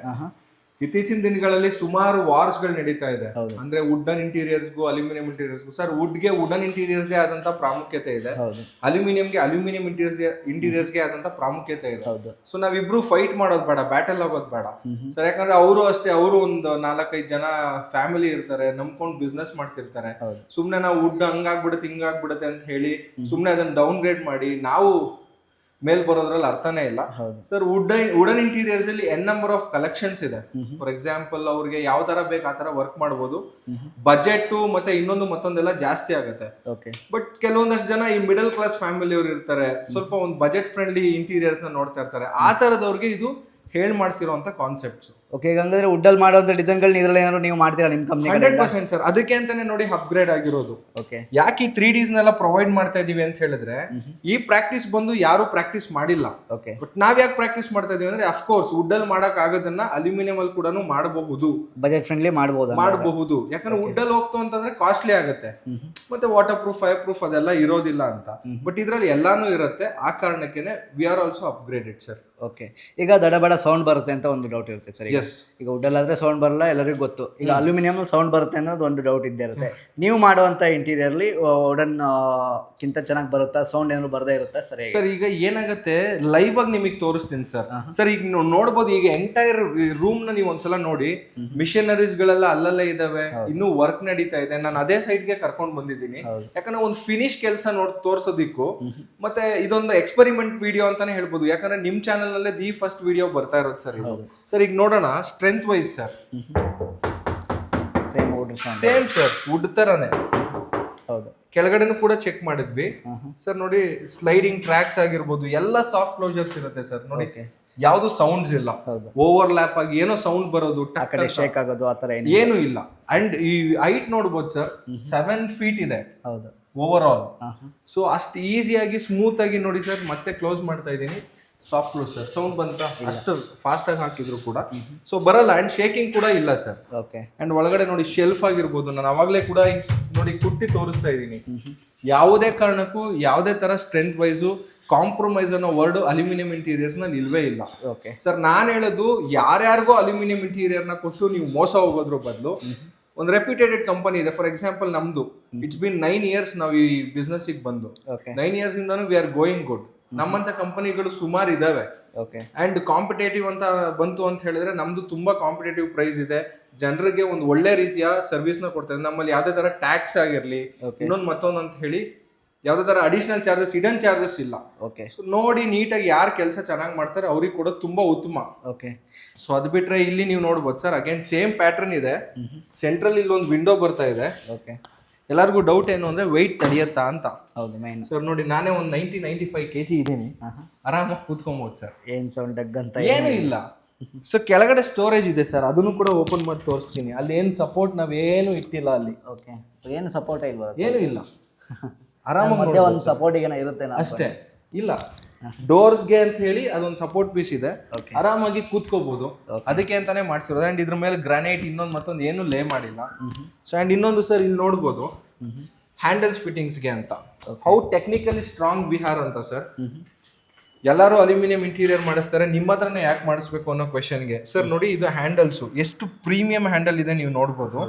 ಇತ್ತೀಚಿನ ದಿನಗಳಲ್ಲಿ ಸುಮಾರು ವಾರ್ಸ್ ಗಳು ನಡೀತಾ ಇದೆ. ಅಂದ್ರೆ ವುಡನ್ ಇಂಟೀರಿಯರ್ಸ್ಗೂ ಅಲ್ಯೂಮಿನಿಯಂ ಇಂಟೀರಿಯರ್ಸ್ಗೂ. ಸರ್, ವುಡ್ಗೆ ವುಡನ್ ಇಂಟೀರಿಯರ್ಸ್ಗೆ ಆದಂತ ಪ್ರಾಮುಖ್ಯತೆ ಇದೆ, ಅಲ್ಯೂಮಿನಿಯಂಗೆ ಅಲ್ಯೂಮಿನಿಯಂ ಇಂಟೀರಿಯರ್ಸ್ಗೆ ಆದಂತ ಪ್ರಾಮುಖ್ಯತೆ ಇದೆ. ಸೊ ನಾವಿಬ್ರು ಫೈಟ್ ಮಾಡೋದು ಬೇಡ, ಬ್ಯಾಟಲ್ ಆಗೋದು ಬೇಡ ಸರ್. ಯಾಕಂದ್ರೆ ಅವರು ಅಷ್ಟೇ, ಅವರು ಒಂದು 4-5 ಜನ ಫ್ಯಾಮಿಲಿ ಇರ್ತಾರೆ, ನಂಬ್ಕೊಂಡು ಬಿಸ್ನೆಸ್ ಮಾಡ್ತಿರ್ತಾರೆ. ಸುಮ್ನೆ ನಾವು ವುಡ್ ಹಂಗಾಗ್ಬಿಡುತ್ತೆ ಹಿಂಗಾಗ್ಬಿಡುತ್ತೆ ಅಂತ ಹೇಳಿ ಸುಮ್ನೆ ಅದನ್ನ ಡೌನ್ ಗ್ರೇಡ್ ಮಾಡಿ ನಾವು ಮೇಲ್ ಬರೋದ್ರಲ್ಲಿ ಅರ್ಥನೇ ಇಲ್ಲ ಸರ್. ವುಡನ್ ಇಂಟೀರಿಯರ್ಸ್ ಅಲ್ಲಿ ನಂಬರ್ ಆಫ್ ಕಲೆಕ್ಷನ್ಸ್ ಇದೆ. ಫಾರ್ ಎಕ್ಸಾಂಪಲ್, ಅವ್ರಿಗೆ ಯಾವ ತರ ಬೇಕು ಆ ತರ ವರ್ಕ್ ಮಾಡಬಹುದು. ಬಜೆಟ್ ಮತ್ತೆ ಮತ್ತೊಂದೆಲ್ಲ ಜಾಸ್ತಿ ಆಗುತ್ತೆ. ಬಟ್ ಕೆಲವೊಂದಷ್ಟು ಜನ ಈ ಮಿಡಲ್ ಕ್ಲಾಸ್ ಫ್ಯಾಮಿಲಿ ಅವ್ರು ಇರ್ತಾರೆ, ಸ್ವಲ್ಪ ಒಂದು ಬಜೆಟ್ ಫ್ರೆಂಡ್ಲಿ ಇಂಟೀರಿಯರ್ಸ್ ನ ನೋಡ್ತಾ ಇರ್ತಾರೆ. ಆ ತರದವ್ರಿಗೆ ಇದು ಹೇಳ್ ಮಾಡ್ಸಿರುವಂತ ಕಾನ್ಸೆಪ್ಟ್ಸ್. ಓಕೆ. ಈಗ ಹಂಗಂದ್ರೆ ವುಡ್ ಅಲ್ಲಿ ಮಾಡೋಂಥ ಡಿಸೈನ್ಗಳನ್ನ ಇದರಲ್ಲಿ ಏನಾದ್ರು ನೀವು ಮಾಡ್ತೀರಾ ನಿಮ್ಮ ಕಂಪನಿ? 100% ಸರ್. ಅದಕ್ಕೆ ಅಂತಾನೆ ನೋಡಿ ಅಪ್ಗ್ರೇಡ್ ಆಗಿರೋದು. ಓಕೆ. ಯಾಕೆ ಈ 3Ds ನೆಲ್ಲ ಪ್ರೊವೈಡ್ ಮಾಡ್ತಾ ಇದೀವಿ ಅಂತ ಹೇಳಿದ್ರೆ, ಈ ಪ್ರಾಕ್ಟೀಸ್ ಬಂದು ಯಾರು ಪ್ರಾಕ್ಟೀಸ್ ಮಾಡಿಲ್ಲ. ಓಕೆ. ಬಟ್ ನಾವ್ ಯಾಕೆ ಪ್ರಾಕ್ಟೀಸ್ ಮಾಡ್ತಾ ಇದೀವಿ ಅಂದ್ರೆ, ಅಫ್ಕೋರ್ಸ್ ವುಡ್ ಅಲ್ಲಿ ಮಾಡಕ್ ಆಗೋದನ್ನ ಅಲ್ಯೂಮಿನಿಯಂ ಅಲ್ಲಿ ಕೂಡ ಮಾಡಬಹುದು, ಬಜೆಟ್ ಫ್ರೆಂಡ್ಲಿ ಮಾಡಬಹುದು. ಯಾಕಂದ್ರೆ ವುಡ್ ಅಲ್ಲಿ ಹೋಗ್ತು ಅಂತಂದ್ರೆ ಕಾಸ್ಟ್ಲಿ ಆಗುತ್ತೆ, ಮತ್ತೆ ವಾಟರ್ ಪ್ರೂಫ್, ಫೈರ್ ಪ್ರೂಫ್ ಅದೆಲ್ಲ ಇರೋದಿಲ್ಲ ಅಂತ. ಬಟ್ ಇದ್ರಲ್ಲಿ ಎಲ್ಲಾನು ಇರುತ್ತೆ. ಆ ಕಾರಣಕ್ಕೆ we are also upgraded sir. Okay. ಈಗ ದಡಬಡ ಸೌಂಡ್ ಬರುತ್ತೆ ಅಂತ ಒಂದು ಡೌಟ್ ಇರುತ್ತೆ ಸರ್. ಎಸ್. ಈಗ ವುಡ್ಡಲ್ಲಾದರೆ ಸೌಂಡ್ ಬರಲ್ಲ, ಎಲ್ಲರಿಗೂ ಗೊತ್ತು. ಈಗ ಅಲ್ಯೂಮಿನಿಯಂ ಸೌಂಡ್ ಬರುತ್ತೆ ಅನ್ನೋದು ಒಂದು ಡೌಟ್ ಇದ್ದೇ ಇರುತ್ತೆ. ನೀವು ಮಾಡುವಂಥ ಇಂಟೀರಿಯರ್ಲಿ ವುಡನ್ ಕಿಂತ ಚೆನ್ನಾಗಿ ಬರುತ್ತಾ, ಸೌಂಡ್ ಏನಾದ್ರು ಬರದೇ ಇರುತ್ತಾ ಸರ್? ಸರ್ ಈಗ ಏನಾಗುತ್ತೆ, ಲೈವ್ ಆಗಿ ನಿಮಗೆ ತೋರಿಸ್ತೀನಿ ಸರ್. ಸರ್ ಈಗ ನೋಡ್ಬೋದು, ಈಗ ಎಂಟೈರ್ ರೂಮ್ ನ ನೀವು ಒಂದ್ಸಲ ನೋಡಿ, ಮಿಷನರೀಸ್ ಗಳೆಲ್ಲ ಅಲ್ಲಲ್ಲೇ ಇದಾವೆ, ಇನ್ನೂ ವರ್ಕ್ ನಡೀತಾ ಇದೆ. ನಾನು ಅದೇ ಸೈಡ್ ಗೆ ಕರ್ಕೊಂಡು ಬಂದಿದ್ದೀನಿ, ಯಾಕಂದ್ರೆ ಒಂದು ಫಿನಿಶ್ ಕೆಲಸ ತೋರ್ಸೋದಿಕ್ಕೂ, ಮತ್ತೆ ಇದೊಂದು ಎಕ್ಸ್ಪೆರಿಮೆಂಟ್ ವಿಡಿಯೋ ಅಂತಾನೆ ಹೇಳ್ಬೋದು. ಯಾಕಂದ್ರೆ ನಿಮ್ ಚಾನಲ್ ನಲ್ಲೇ ದಿ ಫಸ್ಟ್ ವಿಡಿಯೋ ಬರ್ತಾ ಇರೋದು ಸರ್ ಇದು. ಸರ್ ಈಗ ನೋಡೋಣ strength wise sir. Same sir, wood ತರಾನೇ. ಹೌದು. ಕೆಳಗಡೆನೂ ಕೂಡ ಚೆಕ್ ಮಾಡಿದ್ವಿ ಸರ್. ನೋಡಿ ಸ್ಲೈಡಿಂಗ್ ಟ್ರ್ಯಾಕ್ಸ್ ಆಗಿರ್ಬೋದು, ಎಲ್ಲ ಸಾಫ್ಟ್ ಕ್ಲೋಸರ್ಸ್ ಇರುತ್ತೆ ಸರ್. ನೋಡಿ ಯಾವ್ದು ಸೌಂಡ್ಸ್ ಇಲ್ಲ, ಓವರ್ ಲ್ಯಾಪ್ ಆಗಿ ಏನೋ ಸೌಂಡ್ ಬರೋದು, ಶೇಕ್ ಆಗೋದು ಆತರ ಏನು ಇಲ್ಲ. ಅಂಡ್ ಈ ಹೈಟ್ ನೋಡ್ಬೋದು ಸರ್, 7 feet ಇದೆ ಓವರ್ ಆಲ್. ಸೊ ಅಷ್ಟು ಈಸಿಯಾಗಿ ಸ್ಮೂತ್ ಆಗಿ ನೋಡಿ ಸರ್. ಮತ್ತೆ ಕ್ಲೋಸ್ ಮಾಡ್ತಾ ಇದ್ದೀನಿ, ಸಾಫ್ಟ್ ಕ್ಲೋಸ್ ಸರ್. ಸೌಂಡ್ ಬಂತ ಅಷ್ಟು ಫಾಸ್ಟ್ ಆಗಿ ಹಾಕಿದ್ರು ಕೂಡ ಸೊ ಬರಲ್ಲ. ಅಂಡ್ ಶೇಕಿಂಗ್ ಕೂಡ ಇಲ್ಲ ಸರ್. ಅಂಡ್ ಒಳಗಡೆ ನೋಡಿ ಶೆಲ್ಫ್ ಆಗಿರ್ಬೋದು, ನಾನು ಅವಾಗಲೇ ಕೂಡ ನೋಡಿ ಕುಟ್ಟಿ ತೋರಿಸ್ತಾ ಇದ್ದೀನಿ. ಯಾವುದೇ ಕಾರಣಕ್ಕೂ ಯಾವುದೇ ತರ ಸ್ಟ್ರೆಂತ್ ವೈಸು ಕಾಂಪ್ರಮೈಸ್ ಅನ್ನೋ ವರ್ಡ್ ಅಲ್ಯೂಮಿನಿಯಂ ಇಂಟೀರಿಯರ್ಸ್ ನಲ್ಲಿ ಇಲ್ವೇ ಇಲ್ಲ ಸರ್. ನಾನು ಹೇಳೋದು, ಯಾರ್ಯಾರಿಗೋ ಅಲ್ಯೂಮಿನಿಯಂ ಇಂಟೀರಿಯರ್ ನ ಕೊಟ್ಟು ನೀವು ಮೋಸ ಹೋಗೋದ್ರ ಬದಲು ಒಂದು ರೆಪ್ಯೂಟೆಡ್ ಕಂಪನಿ ಇದೆ. ಫಾರ್ ಎಕ್ಸಾಂಪಲ್ ನಮ್ದು ಇಟ್ಸ್ ಬಿನ್ 9 years ನಾವು ಈ ಬಿಸ್ನೆಸ್ ಬಂದು. 9 years ಇಂದಾನು ವಿ ಆರ್ ಗೋಯಿಂಗ್ ಗುಡ್. ನಮ್ಮಂತ ಕಂಪನಿಗಳು ಸುಮಾರು ಇದಾವೆ. ಅಂಡ್ ಕಾಂಪಿಟೇಟಿವ್ ಅಂತ ಬಂತು ಅಂತ ಹೇಳಿದ್ರೆ ನಮ್ದು ತುಂಬಾ ಕಾಂಪಿಟೇಟಿವ್ ಪ್ರೈಸ್ ಇದೆ. ಜನರಿಗೆ ಒಂದು ಒಳ್ಳೆ ರೀತಿಯ ಸರ್ವಿಸ್ ನ ಕೊಡ್ತಾರೆ. ನಮ್ಮಲ್ಲಿ ಯಾವ್ದೇ ತರ ಟ್ಯಾಕ್ಸ್ ಆಗಿರ್ಲಿ, ಇನ್ನೊಂದು ಮತ್ತೊಂದು ಅಂತ ಹೇಳಿ ಯಾವ್ದೇ ತರ ಅಡಿಷನಲ್ ಚಾರ್ಜಸ್, ಇಡನ್ ಚಾರ್ಜಸ್ ಇಲ್ಲ. ಸೊ ನೋಡಿ ನೀಟಾಗಿ ಯಾರು ಕೆಲಸ ಚೆನ್ನಾಗಿ ಮಾಡ್ತಾರೆ ಅವ್ರಿಗೆ ಕೂಡ ತುಂಬಾ ಉತ್ತಮ. ಸೊ ಅದು ಬಿಟ್ರೆ ಇಲ್ಲಿ ನೀವು ನೋಡ್ಬೋದು ಸರ್, ಅಗೇನ್ ಸೇಮ್ ಪ್ಯಾಟರ್ನ್ ಇದೆ. ಸೆಂಟ್ರಲ್ ಇಲ್ಲಿ ಒಂದು ವಿಂಡೋ ಬರ್ತಾ ಇದೆ. ಎಲ್ಲರಿಗೂ ಡೌಟ್ ಏನು ಅಂದ್ರೆ ವೆಯ್ಟ್ ತಡೆಯತ್ತಾ ಅಂತ. ಸರ್ ನೋಡಿ, ನಾನೇ ಒಂದು 90-95 kg ಇದ್ದೀನಿ, ಆರಾಮಾಗಿ ಕೂತ್ಕೊಬಹುದು ಸರ್. ಏನ್ ಸೌಂಡ್ ಡಗ್ ಅಂತ ಏನು ಇಲ್ಲ. ಸೊ ಕೆಳಗಡೆ ಸ್ಟೋರೇಜ್ ಇದೆ ಸರ್, ಅದನ್ನು ಕೂಡ ಓಪನ್ ಮಾಡಿ ತೋರಿಸ್ತೀನಿ. ಅಲ್ಲಿ ಏನು ಸಪೋರ್ಟ್ ನಾವೇನು ಇಟ್ಟಿಲ್ಲ ಅಲ್ಲಿ. ಏನು ಸಪೋರ್ಟ್ ಇಲ್ವಾ? ಏನು ಇಲ್ಲ, ಆರಾಮಾಗಿ ಒಂದು ಸಪೋರ್ಟಿಗೆ ಇರುತ್ತೆ ಅಷ್ಟೇ. ಇಲ್ಲ, ಡೋರ್ಸ್ಗೆ ಅಂತ ಹೇಳಿ ಅದೊಂದು ಸಪೋರ್ಟ್ ಪೀಸ್ ಇದೆ, ಆರಾಮಾಗಿ ಕೂತ್ಕೋಬಹುದು. ಅದಕ್ಕೆ ಅಂತಾನೆ ಮಾಡ್ಸಿರೋದು. ಅಂಡ್ ಇದ್ರ ಮೇಲೆ ಗ್ರಾನೈಟ್ ಇನ್ನೊಂದು ಮತ್ತೊಂದು ಏನು ಲೇ ಮಾಡಿಲ್ಲ. ಸೊ ಅಂಡ್ ಇನ್ನೊಂದು ಸರ್, ಇಲ್ಲಿ ನೋಡ್ಬೋದು ಹ್ಯಾಂಡಲ್ಸ್ ಫಿಟ್ಟಿಂಗ್ಸ್ಗೆ ಅಂತ, ಹೌ ಟೆಕ್ನಿಕಲಿ ಸ್ಟ್ರಾಂಗ್ ಬಿಹಾರ್ ಅಂತ ಸರ್. ಎಲ್ಲರೂ ಅಲ್ಯೂಮಿನಿಯಂ ಇಂಟೀರಿಯರ್ ಮಾಡಿಸ್ತಾರೆ, ನಿಮ್ಮ ಹತ್ರನೇ ಯಾಕೆ ಮಾಡಿಸ್ಬೇಕು ಅನ್ನೋ ಕ್ವೆಶನ್ಗೆ ಸರ್ ನೋಡಿ, ಇದು ಹ್ಯಾಂಡಲ್ಸು ಎಷ್ಟು ಪ್ರೀಮಿಯಂ ಹ್ಯಾಂಡಲ್ ಇದೆ ನೀವು ನೋಡ್ಬೋದು.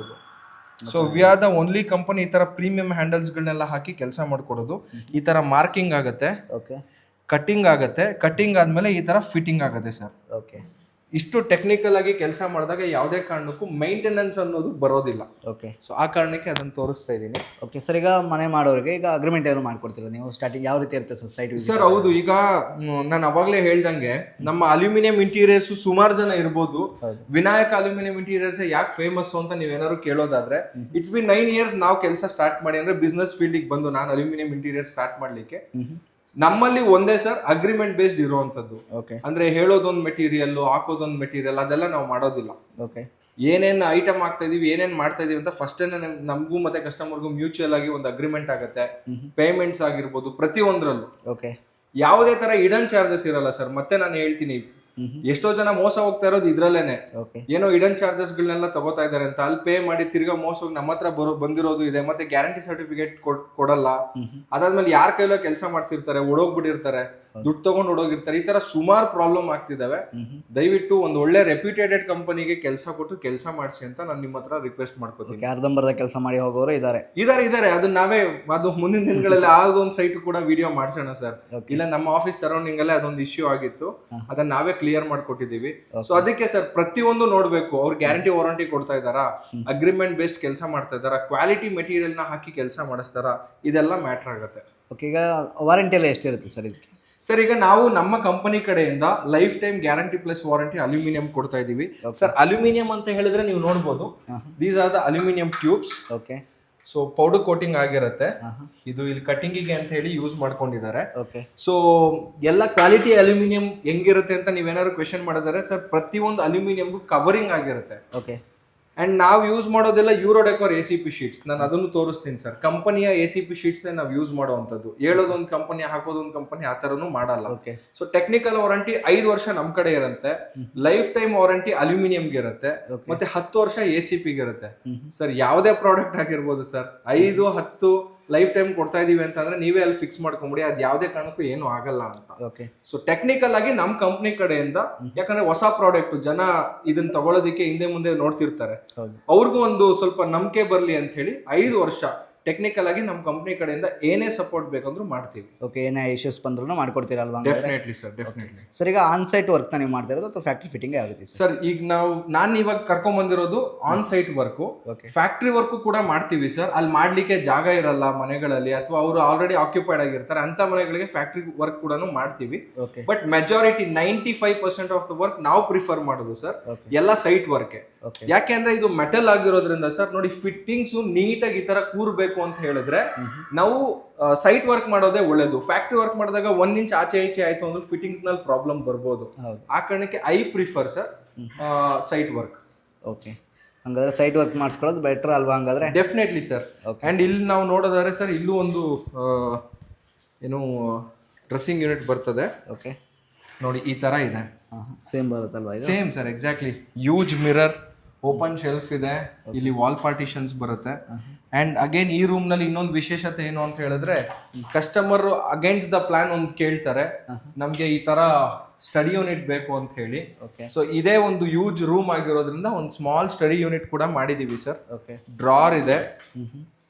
So we are the only company ಈ ತರ ಪ್ರೀಮಿಯಂ ಹ್ಯಾಂಡಲ್ಸ್ಗಳನ್ನೆಲ್ಲ ಹಾಕಿ ಕೆಲಸ ಮಾಡ್ಕೊಡೋದು. ಈ ತರ ಮಾರ್ಕಿಂಗ್ ಆಗುತ್ತೆ, ಕಟ್ಟಿಂಗ್ ಆಗುತ್ತೆ, ಕಟ್ಟಿಂಗ್ ಆದ್ಮೇಲೆ ಈ ತರ ಫಿಟ್ಟಿಂಗ್ ಆಗುತ್ತೆ ಸರ್. ಇಷ್ಟು ಟೆಕ್ನಿಕಲ್ ಆಗಿ ಕೆಲಸ ಮಾಡಿದಾಗ ಯಾವುದೇ ಕಾರಣಕ್ಕೂ ಮೈಂಟೆನೆನ್ಸ್ ಅನ್ನೋದು ಬರೋದಿಲ್ಲ. ಸೊ ಆ ಕಾರಣಕ್ಕೆ ಅದನ್ನ ತೋರಿಸ್ತಾ ಇದ್ದೀನಿ. ಸರ್, ಈಗ ಮನೆ ಮಾಡೋರಿಗೆ ಈಗ ಅಗ್ರಿಮೆಂಟ್ ಏನು ಮಾಡ್ಕೊಡ್ತೀರಾ ನೀವು? ಸ್ಟಾರ್ಟಿಂಗ್ ಯಾವ ರೀತಿ ಇರುತ್ತೆ ಸರ್ ಸೈಟ್? ಸರ್ ಹೌದು, ಈಗ ನಾನು ಅವಾಗಲೇ ಹೇಳ್ದಂಗೆ ನಮ್ಮ ಅಲ್ಯೂಮಿನಿಯಂ ಇಂಟೀರಿಯರ್ಸ್ ಸುಮಾರು ಜನ ಇರ್ಬೋದು. ವಿನಾಯಕ ಅಲ್ಯೂಮಿನಿಯಂ ಇಂಟೀರಿಯರ್ಸ್ ಯಾಕೆ ಫೇಮಸ್ ಅಂತ ನೀವೇನಾದ್ರು ಕೇಳೋದಾದ್ರೆ, ಇಟ್ಸ್ ಬಿನ್ 9 years ನಾವು ಕೆಲಸ ಸ್ಟಾರ್ಟ್ ಮಾಡಿ, ಅಂದ್ರೆ ಬಿಸ್ನೆಸ್ ಫೀಲ್ಡಿಗೆ ಬಂದು ನಾನು ಅಲ್ಯೂಮಿನಿಯಂ ಇಂಟೀರಿಯರ್ ಸ್ಟಾರ್ಟ್ ಮಾಡ್ಲಿಕ್ಕೆ. ನಮ್ಮಲ್ಲಿ ಒಂದೇ ಸರ್ ಅಗ್ರಿಮೆಂಟ್ ಬೇಸ್ಡ್ ಇರುವಂತದ್ದು. ಅಂದ್ರೆ ಹೇಳೋದೊಂದು ಮೆಟೀರಿಯಲ್, ಹಾಕೋದೊಂದು ಮೆಟೀರಿಯಲ್, ಅದೆಲ್ಲ ನಾವು ಮಾಡೋದಿಲ್ಲ. ಏನೇನ್ ಐಟಮ್ ಆಗ್ತಾ ಇದೀವಿ, ಏನೇನ್ ಮಾಡ್ತಾ ಇದೀವಿ ಅಂತ ಫಸ್ಟ್ ನಮಗೂ ಮತ್ತೆ ಕಸ್ಟಮರ್ಗೂ ಮ್ಯೂಚುವಲ್ ಆಗಿ ಒಂದು ಅಗ್ರಿಮೆಂಟ್ ಆಗುತ್ತೆ. ಪೇಮೆಂಟ್ಸ್ ಆಗಿರ್ಬೋದು, ಪ್ರತಿಯೊಂದ್ರಲ್ಲೂ ಯಾವುದೇ ತರ ಇಡನ್ ಚಾರ್ಜಸ್ ಇರಲ್ಲ ಸರ್. ಮತ್ತೆ ನಾನು ಹೇಳ್ತೀನಿ, ಎಷ್ಟೋ ಜನ ಮೋಸ ಹೋಗ್ತಾ ಇರೋದು ಇದ್ರಲ್ಲೇನೆ. ಏನೋ ಇಡನ್ ಚಾರ್ಜಸ್ ಗಳನ್ನೆಲ್ಲ ತಗೋತಾ ಇದಾರೆ ಅಂತ ಅಲ್ಲಿ ಪೇ ಮಾಡಿ ತಿರ್ಗಾ ಮೋಸ ಹೋಗಿ ನಮ್ಮ ಹತ್ರ ಬಂದಿರೋದು ಇದೆ. ಮತ್ತೆ ಗ್ಯಾರಂಟಿ ಸರ್ಟಿಫಿಕೇಟ್ ಕೊಡಲ್ಲ. ಅದಾದ್ಮೇಲೆ ಯಾರ ಕೈಲೋ ಕೆಲಸ ಮಾಡ್ಸಿರ್ತಾರೆ, ಓಡೋಗ್ಬಿಟ್ಟಿರ್ತಾರೆ, ದುಡ್ಡು ತಗೊಂಡು ಓಡೋಗಿರ್ತಾರೆ. ಈ ತರ ಸುಮಾರು ಪ್ರಾಬ್ಲಮ್ ಆಗ್ತಿದಾವೆ. ದಯವಿಟ್ಟು ಒಂದು ಒಳ್ಳೆ ರೆಪ್ಯೂಟೆಡ್ ಕಂಪನಿಗೆ ಕೆಲಸ ಕೊಟ್ಟು ಕೆಲಸ ಮಾಡಿಸಿ ಅಂತ ನಾನು ನಿಮ್ಮ ಹತ್ರ ರಿಕ್ವೆಸ್ಟ್ ಮಾಡ್ಕೋತೀನಿ. ಅರ್ಧಂಬರ್ಧ ಕೆಲಸ ಮಾಡಿ ಹೋಗೋರು ಇದಾರೆ. ಅದನ್ನ ನಾವೇ ಅದು ಮುಂದಿನ ದಿನಗಳಲ್ಲಿ ಅದೊಂದು ಸೈಟ್ ಕೂಡ ವಿಡಿಯೋ ಮಾಡ್ಸೋಣ ಸರ್. ಇಲ್ಲ, ನಮ್ಮ ಆಫೀಸ್ ಸರೌಂಡಿಂಗ್ ಅಲ್ಲೇ ಅದೊಂದು ಇಶ್ಯೂ ಆಗಿತ್ತು, ಅದನ್ನ ನಾವೇ ಕ್ಲಿಯರ್ ಮಾಡ್ಕೊಟ್ಟಿದೀವಿ. ಸೊ ಅದಕ್ಕೆ ಸರ್ ಪ್ರತಿಯೊಂದು ನೋಡ್ಬೇಕು, ಅವ್ರು ಗ್ಯಾರಂಟಿ ವಾರಂಟಿ ಕೊಡ್ತಾ ಇದಾರಾ, ಅಗ್ರಿಮೆಂಟ್ ಬೇಸ್ಡ್ ಕೆಲಸ ಮಾಡ್ತಾ ಇದಾರಾ, ಕ್ವಾಲಿಟಿ ಮೆಟೀರಿಯಲ್ ನ ಹಾಕಿ ಕೆಲಸ ಮಾಡಿಸ್ತಾರ, ಇದೆಲ್ಲ ಮ್ಯಾಟರ್ ಆಗುತ್ತೆ. ಈಗ ವಾರಂಟಿ ಎಲ್ಲ ಎಷ್ಟಿರುತ್ತೆ ಸರ್ ಇದಕ್ಕೆ? ಸರ್ ಈಗ ನಾವು ನಮ್ಮ ಕಂಪನಿ ಕಡೆಯಿಂದ lifetime guarantee plus warranty aluminium ಕೊಡ್ತಾ ಇದೀವಿ ಸರ್. ಅಲ್ಯೂಮಿನಿಯಂ ಅಂತ ಹೇಳಿದ್ರೆ ನೀವು ನೋಡ್ಬೋದು, these are the aluminium tubes. So powder coating ಆಗಿರುತ್ತೆ. ಇದು ಇಲ್ಲಿ ಕಟಿಂಗಿಗೆ ಅಂತ ಹೇಳಿ ಯೂಸ್ ಮಾಡ್ಕೊಂಡಿದ್ದಾರೆ. ಸೊ ಎಲ್ಲ ಕ್ವಾಲಿಟಿ ಅಲ್ಯೂಮಿನಿಯಂ ಹೆಂಗಿರುತ್ತೆ ಅಂತ ನೀವೇನಾದ್ರು ಕ್ವೆಶನ್ ಮಾಡಿದ್ರೆ ಸರ್, ಪ್ರತಿಯೊಂದು ಅಲ್ಯೂಮಿನಿಯಂಗೂ ಕವರಿಂಗ್ ಆಗಿರುತ್ತೆ. ಅಂಡ್ ನಾವು ಯೂಸ್ ಮಾಡೋದೆಲ್ಲ ಯೂರೋಡೆಕೋರ್ ACP ಶೀಟ್ಸ್. ನಾನು ಅದನ್ನು ತೋರಿಸ್ತೀನಿ ಸರ್. ಕಂಪನಿಯ ACP ಶೀಟ್ಸ್ ನಾವು ಯೂಸ್ ಮಾಡುವಂತದ್ದು. ಹೇಳೋದೊಂದು ಕಂಪನಿ, ಹಾಕೋದೊಂದು ಕಂಪನಿ, ಆ ತರನು ಮಾಡಲ್ಲ. ಸೊ ಟೆಕ್ನಿಕಲ್ ವಾರಂಟಿ 5 ವರ್ಷ ನಮ್ ಕಡೆ ಇರುತ್ತೆ. ಲೈಫ್ ಟೈಮ್ ವಾರಂಟಿ ಅಲ್ಯೂಮಿನಿಯಂಗೆ ಇರುತ್ತೆ, ಮತ್ತೆ 10 ವರ್ಷ ACP ಗೆ ಇರುತ್ತೆ ಸರ್. ಯಾವುದೇ ಪ್ರಾಡಕ್ಟ್ ಆಗಿರ್ಬೋದು ಸರ್, 5, 10 ಲೈಫ್ ಟೈಮ್ ಕೊಡ್ತಾ ಇದೀವಿ ಅಂತಂದ್ರೆ ನೀವೇ ಅಲ್ಲಿ ಫಿಕ್ಸ್ ಮಾಡ್ಕೊಂಬಿಡಿ, ಅದು ಯಾವುದೇ ಕಾರಣಕ್ಕೂ ಏನು ಆಗಲ್ಲ ಅಂತ. ಓಕೆ. ಸೊ ಟೆಕ್ನಿಕಲ್ ಆಗಿ ನಮ್ಮ ಕಂಪ್ನಿ ಕಡೆಯಿಂದ, ಯಾಕಂದ್ರೆ ಹೊಸ ಪ್ರಾಡಕ್ಟ್ ಜನ ಇದನ್ನ ತಗೊಳ್ಳೋದಕ್ಕೆ ಹಿಂದೆ ಮುಂದೆ ನೋಡ್ತಿರ್ತಾರೆ, ಅವ್ರಿಗೂ ಒಂದು ಸ್ವಲ್ಪ ನಂಬಿಕೆ ಬರ್ಲಿ ಅಂತ ಹೇಳಿ 5 ವರ್ಷ ಟೆಕ್ನಿಕಲ್ ಆಗಿ ನಮ್ಮ ಕಂಪ್ನಿ ಕಡೆಯಿಂದ ಏನೇ ಸಪೋರ್ಟ್ ಬೇಕಂದ್ರೂ ಮಾಡ್ತೀವಿ. ಓಕೆ. ಏನೇ ಇಶ್ಯೂಸ್ ಬಂದ್ರೂ ಮಾಡ್ಕೊಡ್ತೀರಲ್ವಾ? Definitely sir, definitely. ಸರ್ ಈಗ ಆನ್ ಸೈಟ್ ವರ್ಕ್ ನೀವು ಮಾಡ್ತಾ ಇರೋದು ಅಥವಾ ಫ್ಯಾಕ್ಟ್ರಿ ಫಿಟ್ಟಿಂಗ್ ಯಾವ ರೀತಿ ಸರ್? ಈಗ ನಾನು ಇವಾಗ ಕರ್ಕೊಂಡ್ ಬಂದಿರೋದು on site work. Factory work ಕೂಡ ಮಾಡ್ತೀವಿ ಸರ್. ಅಲ್ಲಿ ಮಾಡ್ಲಿಕ್ಕೆ ಜಾಗ ಇರಲ್ಲ ಮನೆಗಳಲ್ಲಿ, ಅಥವಾ ಅವರು ಆಲ್ರೆಡಿ ಆಕ್ಯುಪೈಡ್ ಆಗಿರ್ತಾರೆ, ಅಂತ ಮನೆಗಳಿಗೆ ಫ್ಯಾಕ್ಟ್ರಿ ವರ್ಕ್ ಕೂಡ ಮಾಡ್ತೀವಿ. But majority 95% of the work ನಾವು ಪ್ರಿಫರ್ ಮಾಡೋದು ಸರ್ ಎಲ್ಲ ಸೈಟ್ ವರ್ಕ್. ಯಾಕೆ ಅಂದ್ರೆ ಇದು ಮೆಟಲ್ ಆಗಿರೋದ್ರಿಂದ ಸರ್, ನೋಡಿ ಫಿಟ್ಟಿಂಗ್ಸ್ ನೀಟಾಗಿ ಈ ತರ ಕೂರ್ಬೇಕು ಅಂತ ಹೇಳಿದ್ರೆ ನಾವು ಸೈಟ್ ವರ್ಕ್ ಮಾಡೋದೇ ಒಳ್ಳೇದು. ಫ್ಯಾಕ್ಟ್ರಿ ವರ್ಕ್ ಮಾಡಿದಾಗ 1 ಇಂಚ್ ಆಚೆ ಈಚೆ ಆಯ್ತು ಅಂದ್ರೆ ಫಿಟ್ಟಿಂಗ್ಸ್ ನಲ್ಲಿ ಪ್ರಾಬ್ಲಮ್ ಬರ್ಬೋದು. ಆ ಕಾರಣಕ್ಕೆ I prefer sir site work. Okay. ಹಂಗಾದ್ರೆ ಸೈಟ್ ವರ್ಕ್ ಮಾಡಿಸ್ಕೊಳ್ಳೋದು ಬೆಟರ್ ಅಲ್ವಾ? ಹಂಗಾದ್ರೆ ಡೆಫಿನೆಟ್ಲಿ ಸರ್. ಅಂಡ್ ಇಲ್ಲಿ ನಾವು ನೋಡೋದಾದ್ರೆ ಸರ್, ಇಲ್ಲೂ ಒಂದು ಏನು ಡ್ರೆಸ್ಸಿಂಗ್ ಯೂನಿಟ್ ಬರ್ತದೆ. ಓಕೆ. ನೋಡಿ ಈ ತರ ಇದೆ. ಸೇಮ್ ಬರುತ್ತಲ್ವಾ? Same sir, exactly. Huge mirror, open shelf ಇದೆ, ಇಲ್ಲಿ ವಾಲ್ ಪಾರ್ಟಿಷನ್ಸ್ ಬರುತ್ತೆ. ಅಂಡ್ ಅಗೇನ್ ಈ ರೂಮ್ ನಲ್ಲಿ ಇನ್ನೊಂದು ವಿಶೇಷತೆ ಏನು ಅಂತ ಹೇಳಿದ್ರೆ, ಕಸ್ಟಮರ್ ಅಗೇನ್ಸ್ಟ್ ದ ಪ್ಲಾನ್ ಒಂದು ಕೇಳ್ತಾರೆ, ನಮ್ಗೆ ಈ ತರ ಸ್ಟಡಿ ಯೂನಿಟ್ ಬೇಕು ಅಂತ ಹೇಳಿ. ಸೊ ಇದೇ ಒಂದು ಯೂಜ್ ರೂಮ್ ಆಗಿರೋದ್ರಿಂದ ಒಂದು ಸ್ಮಾಲ್ ಸ್ಟಡಿ ಯೂನಿಟ್ ಕೂಡ ಮಾಡಿದೀವಿ ಸರ್. ಡ್ರಾರ್ ಇದೆ,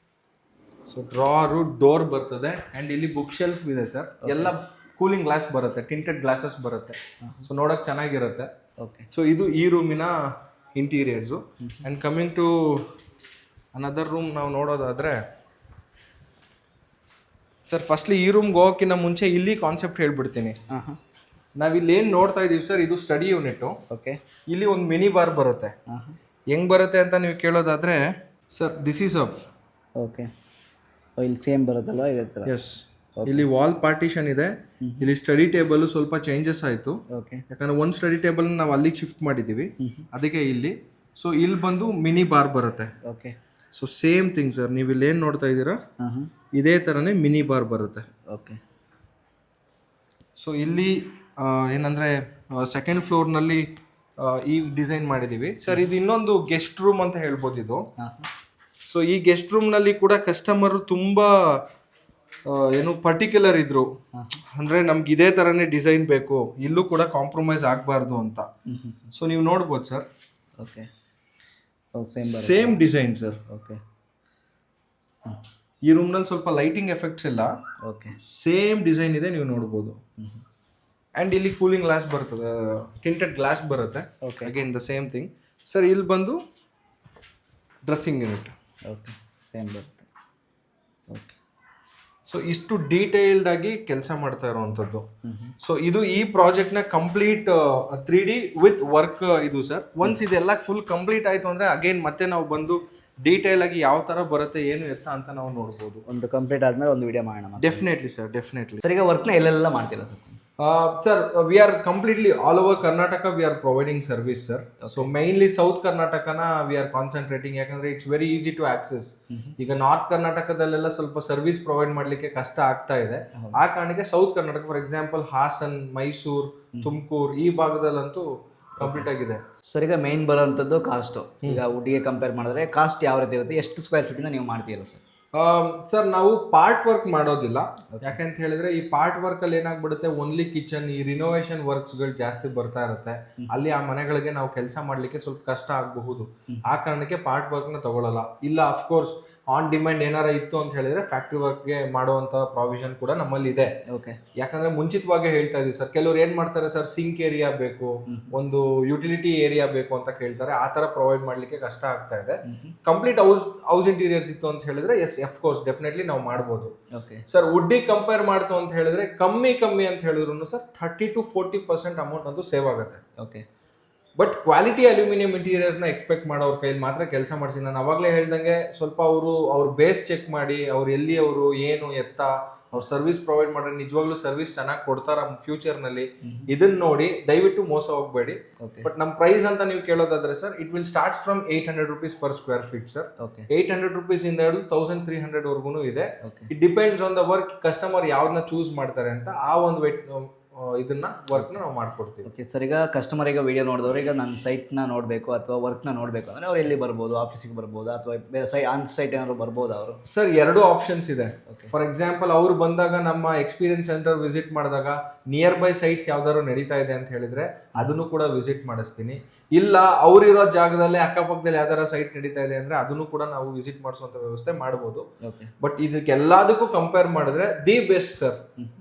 ಸೊ ಡ್ರಾರು, ಡೋರ್ ಬರ್ತದೆ, ಅಂಡ್ ಇಲ್ಲಿ ಬುಕ್ ಶೆಲ್ಫ್ ಇದೆ ಸರ್. ಎಲ್ಲ ಕೂಲಿಂಗ್ ಗ್ಲಾಸ್ ಬರುತ್ತೆ, ಟಿಂಟೆಡ್ ಗ್ಲಾಸಸ್ ಬರುತ್ತೆ, ಸೊ ನೋಡಕ್ ಚೆನ್ನಾಗಿರುತ್ತೆ. ಸೊ ಇದು ಈ ರೂಮಿನ interiors. And coming to another room ನಾವು ನೋಡೋದಾದ್ರೆ ಸರ್, ಫಸ್ಟ್ಲಿ ಈ ರೂಮ್ಗೆ ಹೋಗೋಕ್ಕಿಂತ ಮುಂಚೆ ಇಲ್ಲಿ ಕಾನ್ಸೆಪ್ಟ್ ಹೇಳ್ಬಿಡ್ತೀನಿ. ನಾವಿಲ್ಲಿ ಏನು ನೋಡ್ತಾ ಇದೀವಿ ಸರ್, ಇದು ಸ್ಟಡಿ ಯೂನಿಟ್. ಓಕೆ. ಇಲ್ಲಿ ಒಂದು ಮಿನಿ ಬಾರ್ ಬರುತ್ತೆ. ಹೆಂಗ್ ಬರುತ್ತೆ ಅಂತ ನೀವು ಕೇಳೋದಾದ್ರೆ sir, this is up. Okay. ಇಲ್ಲಿ ಸೇಮ್ ಬರುತ್ತಲ್ವಾ ಇದೇ ಥರ? ಎಸ್. ಇಲ್ಲಿ ವಾಲ್ ಪಾರ್ಟಿಷನ್ ಇದೆ. ಇಲ್ಲಿ ಸ್ಟಡಿ ಟೇಬಲ್ ಸ್ವಲ್ಪ ಚೇಂಜಸ್ ಆಯ್ತು, ಯಾಕಂದ್ರೆ ಒಂದು ಸ್ಟಡಿ ಟೇಬಲ್ ನಾವು ಅಲ್ಲಿಗೆ ಶಿಫ್ಟ್ ಮಾಡಿದೀವಿ, ಅದಕ್ಕೆ ಇಲ್ಲಿ. ಸೊ ಇಲ್ಲಿ ಬಂದು ಮಿನಿ ಬಾರ್ ಬರುತ್ತೆ. Okay. So same thing sir, ನೀವು ಇಲ್ಲಿ ಏನು ನೋಡ್ತಾ ಇದ್ದೀರಾ ಇದೇ ಥರನೇ ಮಿನಿ ಬಾರ್ ಬರುತ್ತೆ. ಓಕೆ. ಸೊ ಇಲ್ಲಿ ಏನಂದರೆ ಸೆಕೆಂಡ್ ಫ್ಲೋರ್ನಲ್ಲಿ ಈ ಡಿಸೈನ್ ಮಾಡಿದ್ದೀವಿ ಸರ್. ಇದು ಇನ್ನೊಂದು ಗೆಸ್ಟ್ ರೂಮ್ ಅಂತ ಹೇಳ್ಬೋದು ಇದು. ಸೊ ಈ ಗೆಸ್ಟ್ ರೂಮ್ನಲ್ಲಿ ಕೂಡ ಕಸ್ಟಮರು ತುಂಬ ಏನು ಪರ್ಟಿಕ್ಯುಲರ್ ಇದ್ರು, ಅಂದರೆ ನಮ್ಗೆ ಇದೇ ಥರನೇ ಡಿಸೈನ್ ಬೇಕು, ಇಲ್ಲೂ ಕೂಡ ಕಾಂಪ್ರಮೈಸ್ ಆಗಬಾರ್ದು ಅಂತ. ಸೊ ನೀವು ನೋಡ್ಬೋದು sir. Okay. Same design sir. Okay. ಈ ರೂಮ್ನಲ್ಲಿ ಸ್ವಲ್ಪ ಲೈಟಿಂಗ್ ಎಫೆಕ್ಟ್ಸ್ ಇಲ್ಲ. ಓಕೆ. ಸೇಮ್ ಡಿಸೈನ್ ಇದೆ, ನೀವು ನೋಡ್ಬೋದು. ಆ್ಯಂಡ್ ಇಲ್ಲಿ ಕೂಲಿಂಗ್ ಗ್ಲಾಸ್ ಬರ್ತದೆ, ಟಿಂಟೆಡ್ ಗ್ಲಾಸ್ ಬರುತ್ತೆ. Again the same thing sir. ಇಲ್ಲಿ ಬಂದು ಡ್ರೆಸ್ಸಿಂಗ್ ಯೂನಿಟ್. ಓಕೆ. ಸೇಮ್ ಬರುತ್ತೆ. ಓಕೆ. ಸೊ ಇಷ್ಟು ಡೀಟೇಲ್ಡ್ ಆಗಿ ಕೆಲಸ ಮಾಡ್ತಾ ಇರುವಂಥದ್ದು. ಸೊ ಇದು ಈ ಪ್ರಾಜೆಕ್ಟ್ನ ಕಂಪ್ಲೀಟ್ 3D ವಿತ್ ವರ್ಕ್ ಇದು ಸರ್. ಒನ್ಸ್ ಇದೆಲ್ಲ ಫುಲ್ ಕಂಪ್ಲೀಟ್ ಆಯಿತು ಅಂದರೆ ಅಗೇನ್ ಮತ್ತೆ ನಾವು ಬಂದು ಡೀಟೇಲ್ ಆಗಿ ಯಾವ ಥರ ಬರುತ್ತೆ ಏನು ಎತ್ತ ಅಂತ ನಾವು ನೋಡ್ಬೋದು. ಒಂದು ಕಂಪ್ಲೀಟ್ ಆದಮೇಲೆ ಒಂದು ವಿಡಿಯೋ ಮಾಡೋಣ. Definitely sir, definitely. ಸರ್ ಈಗ ವರ್ಕ್ನ ಎಲ್ಲೆಲ್ಲ ಮಾಡ್ತೀರಾ sir? Sir we are completely all over Karnataka we are providing service sir. So mainly south ಕರ್ನಾಟಕನ ವಿ ಆರ್ ಕಾನ್ಸಂಟ್ರೇಟಿಂಗ್, ಯಾಕಂದ್ರೆ it's very easy to access. ಈಗ ನಾರ್ತ್ ಕರ್ನಾಟಕದಲ್ಲೆಲ್ಲ ಸ್ವಲ್ಪ ಸರ್ವಿಸ್ ಪ್ರೊವೈಡ್ ಮಾಡಲಿಕ್ಕೆ ಕಷ್ಟ ಆಗ್ತಾ ಇದೆ. ಆ ಕಾರಣಕ್ಕೆ south Karnataka, for example Hassan, Mysuru, Tumakuru ಈ ಭಾಗದಲ್ಲಂತೂ ಕಂಪ್ಲೀಟ್ ಆಗಿದೆ. ಸರ್ ಈಗ ಮೇನ್ ಬರೋವಂಥದ್ದು ಕಾಸ್ಟು. ಈಗ ವುಡ್ಗೆ ಕಂಪೇರ್ ಮಾಡಿದ್ರೆ ಕಾಸ್ಟ್ ಯಾವ ರೀತಿ ಇರುತ್ತೆ? ಎಷ್ಟು ಸ್ಕ್ವೇರ್ ಫೀಟಿಂದ ನೀವು ಮಾಡ್ತೀರಾ ಸರ್? ಸರ್ ನಾವು ಪಾರ್ಟ್ ವರ್ಕ್ ಮಾಡೋದಿಲ್ಲ. ಯಾಕಂತ ಹೇಳಿದ್ರೆ ಈ ಪಾರ್ಟ್ ವರ್ಕ್ ಅಲ್ಲಿ ಏನಾಗ್ಬಿಡುತ್ತೆ, ಓನ್ಲಿ ಕಿಚನ್, ಈ ರಿನೋವೇಷನ್ ವರ್ಕ್ಸ್ಗಳು ಜಾಸ್ತಿ ಬರ್ತಾ ಇರುತ್ತೆ. ಅಲ್ಲಿ ಆ ಮನೆಗಳಿಗೆ ನಾವು ಕೆಲಸ ಮಾಡ್ಲಿಕ್ಕೆ ಸ್ವಲ್ಪ ಕಷ್ಟ ಆಗಬಹುದು. ಆ ಕಾರಣಕ್ಕೆ ಪಾರ್ಟ್ ವರ್ಕ್ನ ತಗೊಳ್ಳಲ್ಲ. ಇಲ್ಲ ಅಫ್ಕೋರ್ಸ್ ಆನ್ ಡಿಮ್ಯಾಂಡ್ ಏನಾರ ಇತ್ತು ಅಂತ ಹೇಳಿದ್ರೆ ಫ್ಯಾಕ್ಟ್ರಿ ವರ್ಕ್ಗೆ ಮಾಡುವಂಥ ಪ್ರಾವಿಷನ್ ಕೂಡ ನಮ್ಮಲ್ಲಿ ಇದೆ. ಓಕೆ. ಯಾಕಂದ್ರೆ ಮುಂಚಿತವಾಗಿ ಹೇಳ್ತಾ ಇದೀವಿ ಸರ್, ಕೆಲವ್ರು ಏನ್ ಮಾಡ್ತಾರೆ ಸರ್, ಸಿಂಕ್ ಏರಿಯಾ ಬೇಕು, ಒಂದು ಯುಟಿಲಿಟಿ ಏರಿಯಾ ಬೇಕು ಅಂತ ಕೇಳ್ತಾರೆ. ಆ ತರ ಪ್ರೊವೈಡ್ ಮಾಡ್ಲಿಕ್ಕೆ ಕಷ್ಟ ಆಗ್ತಾ ಇದೆ. ಕಂಪ್ಲೀಟ್ ಹೌಸ್ ಇಂಟೀರಿಯರ್ಸ್ ಇತ್ತು ಅಂತ ಹೇಳಿದ್ರೆ ಎಸ್ ಆಫ್ ಕೋರ್ಸ್ ಡೆಫಿನೆಟ್ಲಿ ನಾವು ಮಾಡ್ಬೋದು ಸರ್. ವುಡ್ಡಿಗೆ ಕಂಪೇರ್ ಮಾಡ್ತು ಅಂತ ಹೇಳಿದ್ರೆ ಕಮ್ಮಿ ಅಂತ ಹೇಳಿದ್ರು ಸರ್ 30 to 40% ಅಮೌಂಟ್ ಅಂತೂ ಸೇವ್ ಆಗುತ್ತೆ. ಓಕೆ. ಬಟ್ ಕ್ವಾಲಿಟಿ ಅಲ್ಯೂಮಿನಿಯಂ ಇಂಟೀರಿಯರ್ಸ್ನ ಎಕ್ಸ್ಪೆಕ್ಟ್ ಮಾಡೋರ ಕೈಲಿ ಮಾತ್ರ ಕೆಲಸ ಮಾಡಿಸಿ. ನಾನು ಅವಾಗಲೇ ಹೇಳ್ದಂಗೆ ಸ್ವಲ್ಪ ಅವ್ರ ಬೇಸ್ ಚೆಕ್ ಮಾಡಿ, ಅವ್ರು ಎಲ್ಲಿ ಅವರು ಏನು ಎತ್ತ ಅವ್ರು ಸರ್ವಿಸ್ ಪ್ರೊವೈಡ್ ಮಾಡಿದ್ರೆ ನಿಜವಾಗ್ಲೂ ಸರ್ವಿಸ್ ಚೆನ್ನಾಗಿ ಕೊಡ್ತಾರ ಫ್ಯೂಚರ್ನಲ್ಲಿ, ಇದನ್ನ ನೋಡಿ ದಯವಿಟ್ಟು ಮೋಸ ಹೋಗಬೇಡಿ. ಬಟ್ ನಮ್ಮ ಪ್ರೈಸ್ ಅಂತ ನೀವು ಕೇಳೋದಾದ್ರೆ sir, it will start from 800 rupees per square feet sir. 800 rupees ಇಂದ ಹಿಡಿದು 1300 ವರ್ಗು ಇದೆ. It depends on the work, customer ಯಾವ್ದನ್ನ ಚೂಸ್ ಮಾಡ್ತಾರೆ ಅಂತ. ಆ ಒಂದು ಇದನ್ನ ವರ್ಕ್ನ ನಾವು ಮಾಡ್ಕೊಡ್ತೀವಿ. ಓಕೆ ಸರ್, ಈಗ ಕಸ್ಟಮರ್ ಈಗ ವಿಡಿಯೋ ನೋಡಿದವರು ಈಗ ನನ್ನ ಸೈಟ್ನ ನೋಡಬೇಕು ಅಥವಾ ವರ್ಕ್ನ ನೋಡಬೇಕು ಅಂದರೆ ಅವ್ರು ಎಲ್ಲಿ ಬರ್ಬೋದು? ಆಫೀಸಿಗೆ ಬರ್ಬೋದು ಅಥವಾ ಬೇರೆ ಆನ್ ಸೈಟ್ ಏನಾದ್ರು ಬರ್ಬೋದು ಅವರು? ಸರ್ 2 ಆಪ್ಷನ್ಸ್ ಇದೆ. ಫಾರ್ ಎಕ್ಸಾಂಪಲ್ ಅವ್ರು ಬಂದಾಗ ನಮ್ಮ ಎಕ್ಸ್ಪೀರಿಯನ್ಸ್ ಸೆಂಟರ್ ವಿಸಿಟ್ ಮಾಡಿದಾಗ ನಿಯರ್ ಬೈ ಸೈಟ್ಸ್ ಯಾವ್ದಾದ್ರು ನಡೀತಾ ಇದೆ ಅಂತ ಹೇಳಿದ್ರೆ ಅದನ್ನು ಕೂಡ ವಿಸಿಟ್ ಮಾಡಿಸ್ತೀನಿ. ಇಲ್ಲ ಅವ್ರಿರೋ ಜಾಗದಲ್ಲೇ ಅಕ್ಕಪಕ್ಕದಲ್ಲಿ ಯಾವ್ದಾರ ಸೈಟ್ ನಡೀತಾ ಇದೆ ಅಂದ್ರೆ ಅದನ್ನು ಕೂಡ ನಾವು ವಿಸಿಟ್ ಮಾಡಿಸುವಂತ ವ್ಯವಸ್ಥೆ ಮಾಡ್ಬೋದು. ಬಟ್ ಇದಕ್ಕೆಲ್ಲದಕ್ಕೂ ಕಂಪೇರ್ ಮಾಡಿದ್ರೆ ದಿ ಬೆಸ್ಟ್ ಸರ್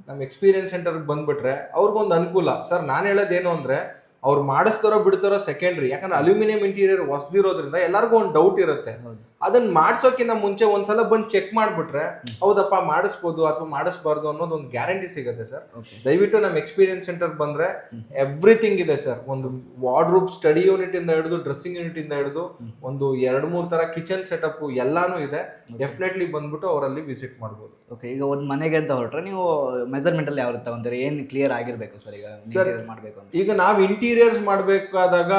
ನಮ್ಮ ಎಕ್ಸ್ಪೀರಿಯನ್ಸ್ ಸೆಂಟರ್ ಬಂದ್ಬಿಟ್ರೆ ಅವ್ರಿಗೊಂದು ಅನುಕೂಲ. ಸರ್ ನಾನು ಹೇಳೋದೇನು ಅಂದ್ರೆ ಅವ್ರು ಮಾಡಿಸ್ತಾರೋ ಬಿಡ್ತಾರೋ ಸೆಕೆಂಡ್ರಿ, ಯಾಕಂದ್ರೆ ಅಲ್ಯೂಮಿನಿಯಂ ಇಂಟೀರಿಯರ್ ಹೊಸದಿರೋದ್ರಿಂದ ಎಲ್ಲರಿಗೂ ಒಂದು ಡೌಟ್ ಇರುತ್ತೆ. ಅದನ್ನ ಮಾಡ್ಸೋಕ್ಕಿಂತ ಮುಂಚೆ ಒಂದ್ಸಲ ಬಂದು ಚೆಕ್ ಮಾಡ್ಬಿಟ್ರೆ ಹೌದಪ್ಪ ಮಾಡಿಸ್ಬೋದು ಅಥವಾ ಮಾಡಿಸ್ಬಾರ್ದು ಅನ್ನೋದು ಒಂದು ಗ್ಯಾರಂಟಿ ಸಿಗುತ್ತೆ ಸರ್. ದಯವಿಟ್ಟು ನಮ್ಮ ಎಕ್ಸ್ಪೀರಿಯನ್ಸ್ ಸೆಂಟರ್ ಬಂದ್ರೆ ಎವ್ರಿಥಿಂಗ್ ಇದೆ ಸರ್. ಒಂದು ವಾರ್ಡ್ರೂಬ್ ಸ್ಟಡಿ ಯೂನಿಟ್ ಇಂದ ಹಿಡಿದು ಡ್ರೆಸ್ಸಿಂಗ್ ಯೂನಿಟ್ ಇಂದ ಹಿಡಿದು ಒಂದು 2-3 ತರ ಕಿಚನ್ ಸೆಟಪ್ ಎಲ್ಲಾನು ಇದೆ. ಡೆಫಿನೆಟ್ಲಿ ಬಂದ್ಬಿಟ್ಟು ಅವರಲ್ಲಿ ವಿಸಿಟ್ ಮಾಡ್ಬೋದು. ಓಕೆ, ಈಗ ಒಂದು ಮನೆಗೆ ಅಂತ ಹೊರಟ್ರೆ ನೀವು ಮೆಜರ್ಮೆಂಟ್ ಅಲ್ಲಿ ಯಾವ ತಗೊಂತೀರಿ? ಏನು ಕ್ಲಿಯರ್ ಆಗಿರ್ಬೇಕು ಸರ್ ಈಗ ಮಾಡಬೇಕು ಅಂತ? ಈಗ ನಾವು ಇಂಟೀರಿಯರ್ಸ್ ಮಾಡಬೇಕಾದಾಗ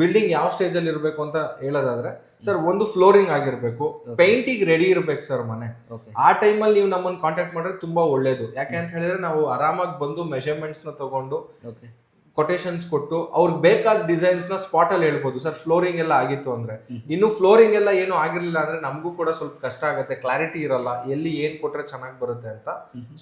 ಬಿಲ್ಡಿಂಗ್ ಯಾವ ಸ್ಟೇಜ್ ಅಲ್ಲಿ ಇರಬೇಕು ಅಂತ ಹೇಳೋದಾದ್ರೆ ಸರ್, ಒಂದು ಫ್ಲೋರಿಂಗ್ ಆಗಿರ್ಬೇಕು, ಪೇಂಟಿಂಗ್ ರೆಡಿ ಇರ್ಬೇಕು ಸರ್ ಮನೆ. ಆ ಟೈಮಲ್ಲಿ ನೀವು ನಮ್ಮನ್ನು ಕಾಂಟ್ಯಾಕ್ಟ್ ಮಾಡಿದ್ರೆ ತುಂಬಾ ಒಳ್ಳೇದು. ಯಾಕೆ ಅಂತ ಹೇಳಿದ್ರೆ ನಾವು ಆರಾಮಾಗಿ ಬಂದು ಮೆಷರ್ಮೆಂಟ್ಸ್ ನ ತಗೊಂಡು ಕೊಟೇಶನ್ಸ್ ಕೊಟ್ಟು ಅವ್ರಿಗೆ ಬೇಕಾದ ಡಿಸೈನ್ಸ್ ನ ಸ್ಪಾಟ್ ಅಲ್ಲಿ ಹೇಳ್ಬೋದು. ಸರ್ ಫ್ಲೋರಿಂಗ್ ಎಲ್ಲ ಆಗಿತ್ತು ಅಂದ್ರೆ, ಇನ್ನು ಫ್ಲೋರಿಂಗ್ ಎಲ್ಲ ಏನು ಆಗಿರ್ಲಿಲ್ಲ ಅಂದ್ರೆ ನಮಗೂ ಕೂಡ ಸ್ವಲ್ಪ ಕಷ್ಟ ಆಗುತ್ತೆ, ಕ್ಲಾರಿಟಿ ಇರಲ್ಲ ಎಲ್ಲಿ ಏನ್ ಕೊಟ್ರೆ ಚೆನ್ನಾಗಿ ಬರುತ್ತೆ ಅಂತ.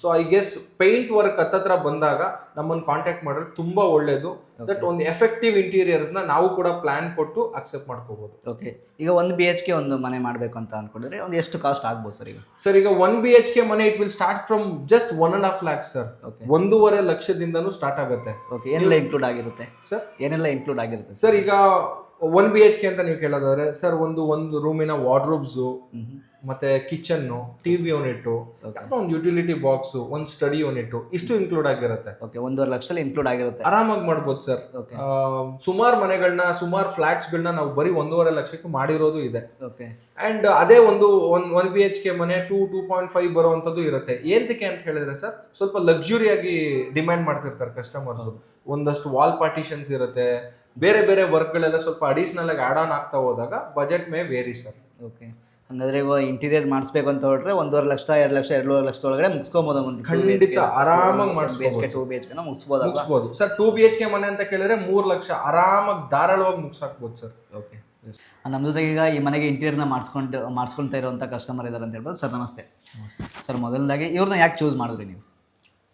So I guess paint work ಹತ್ತತ್ರ ಬಂದಾಗ ನಮ್ಮನ್ನು ಕಾಂಟ್ಯಾಕ್ಟ್ ಮಾಡಿದ್ರೆ ತುಂಬಾ ಒಳ್ಳೇದು. ದಟ್ ಒಂದು ಎಫೆಕ್ಟಿವ್ ಇಂಟೀರಿಯರ್ಸ್ ನ ನಾವು ಕೂಡ ಪ್ಲಾನ್ ಕೊಟ್ಟು ಅಕ್ಸೆಪ್ಟ್ ಮಾಡ್ಕೋಬಹುದು. ಓಕೆ, ಈಗ 1 BHK ಒಂದು ಮನೆ ಮಾಡಬೇಕು ಅಂತ ಅನ್ಕೊಂಡ್ರೆ ಒಂದು ಎಷ್ಟು ಕಾಸ್ಟ್ ಆಗ್ಬೋದು ಸರ್? ಈಗ ಸರ್ ಈಗ 1 BHK ಮನೆ it will start from just 1.5 lakhs sir. 1.5 ಲಕ್ಷದಿಂದನೂ ಸ್ಟಾರ್ಟ್ ಆಗುತ್ತೆ. ಓಕೆ, ಏನೆಲ್ಲ ಇನ್ಕ್ಲೂಡ್ ಆಗಿರುತ್ತೆ ಸರ್? ಏನೆಲ್ಲ ಇನ್ಕ್ಲೂಡ್ ಆಗಿರುತ್ತೆ ಸರ್? ಈಗ 1 BHK ಅಂತ ನೀವು ಕೇಳೋದಾದ್ರೆ ಸರ್, ಒಂದು ರೂಮಿನ ವಾರ್ಡ್ರೋಬ್ಸು, ಮತ್ತೆ ಕಿಚನ್, ಟಿವಿ ಯೂನಿಟ್, ಒಂದು ಯುಟಿಲಿಟಿ ಬಾಕ್ಸ್, ಒಂದು ಸ್ಟಡಿ ಯೂನಿಟ್, ಇಷ್ಟು ಇನ್ಕ್ಲೂಡ್ ಆಗಿರುತ್ತೆ. ಓಕೆ, 1.5 ಲಕ್ಷದಲ್ಲಿ ಇನ್ಕ್ಲೂಡ್ ಆಗಿರುತ್ತೆ, ಆರಾಮಾಗಿ ಮಾಡ್ಬೋದು ಸರ್. ಸುಮಾರು ಮನೆಗಳನ್ನ, ಸುಮಾರು ಫ್ಲಾಟ್ಸ್ ಗಳನ್ನ ನಾವು ಬರೀ 1.5 ಲಕ್ಷಕ್ಕೆ ಮಾಡಿರೋದು ಇದೆ. ಓಕೆ, ಅಂಡ್ ಅದೇ ಒಂದು 1 BHK ಮನೆ 2.5 ಬರುವಂತದ್ದು ಇರುತ್ತೆ. ಏನಕ್ಕೆ ಅಂತ ಹೇಳಿದ್ರೆ ಸರ್, ಸ್ವಲ್ಪ ಲಕ್ಸುರಿಯಾಗಿ ಡಿಮ್ಯಾಂಡ್ ಮಾಡ್ತಿರ್ತಾರೆ ಕಸ್ಟಮರ್ಸ್. ಒಂದಷ್ಟು ವಾಲ್ ಪಾರ್ಟಿಷನ್ಸ್ ಇರುತ್ತೆ, ಬೇರೆ ಬೇರೆ ವರ್ಕ್ಗಳೆಲ್ಲ ಸ್ವಲ್ಪ ಅಡಿಷನಲ್ ಆಗಿ ಆಡ್ ಆನ್ ಆಗ್ತಾ ಹೋದಾಗ budget may vary sir. Okay, ಹಂಗಾದ್ರೆ ಇವಾಗ ಇಂಟೀರಿಯರ್ ಮಾಡಿಸ್ಬೇಕು ಅಂತ ಹೊರಟ್ರೆ 1.5 ಲಕ್ಷ, 2 ಲಕ್ಷ, 2.5 ಲಕ್ಷ ಒಳಗಡೆ ಮುಗಿಸ್ಕೋಬಹುದು. ಖಂಡಿತ ಆರಾಮಾಗಿ ಮಾಡಿಸ್ಬೋದು. 2 BHK ಮುಗಿಸ್ಬೋದು ಸರ್. 2 BHK ಮನೆ ಅಂತ ಕೇಳಿದ್ರೆ 3 ಲಕ್ಷ ಆರಾಮಾಗಿ ಧಾರಾಳವಾಗಿ ಮುಗಿಸಾಕ್ಬೋದು ಸರ್. ಓಕೆ, ನಮ್ಮ ಜೊತೆಗೆ ಈಗ ಈ ಮನೆಗೆ ಇಂಟೀರಿಯರ್ನ ಮಾಡಿಸ್ಕೊಳ್ತಾ ಇರೋಂಥ ಕಸ್ಟಮರ್ ಇದ್ದಾರೆ ಅಂತ ಹೇಳ್ಬೋದು. ಸರ್ ನಮಸ್ತೆ. ಸರ್, ಮೊದಲದಾಗಿ ಇವ್ರನ್ನ ಯಾಕೆ ಚೂಸ್ ಮಾಡಿದ್ರಿ ನೀವು?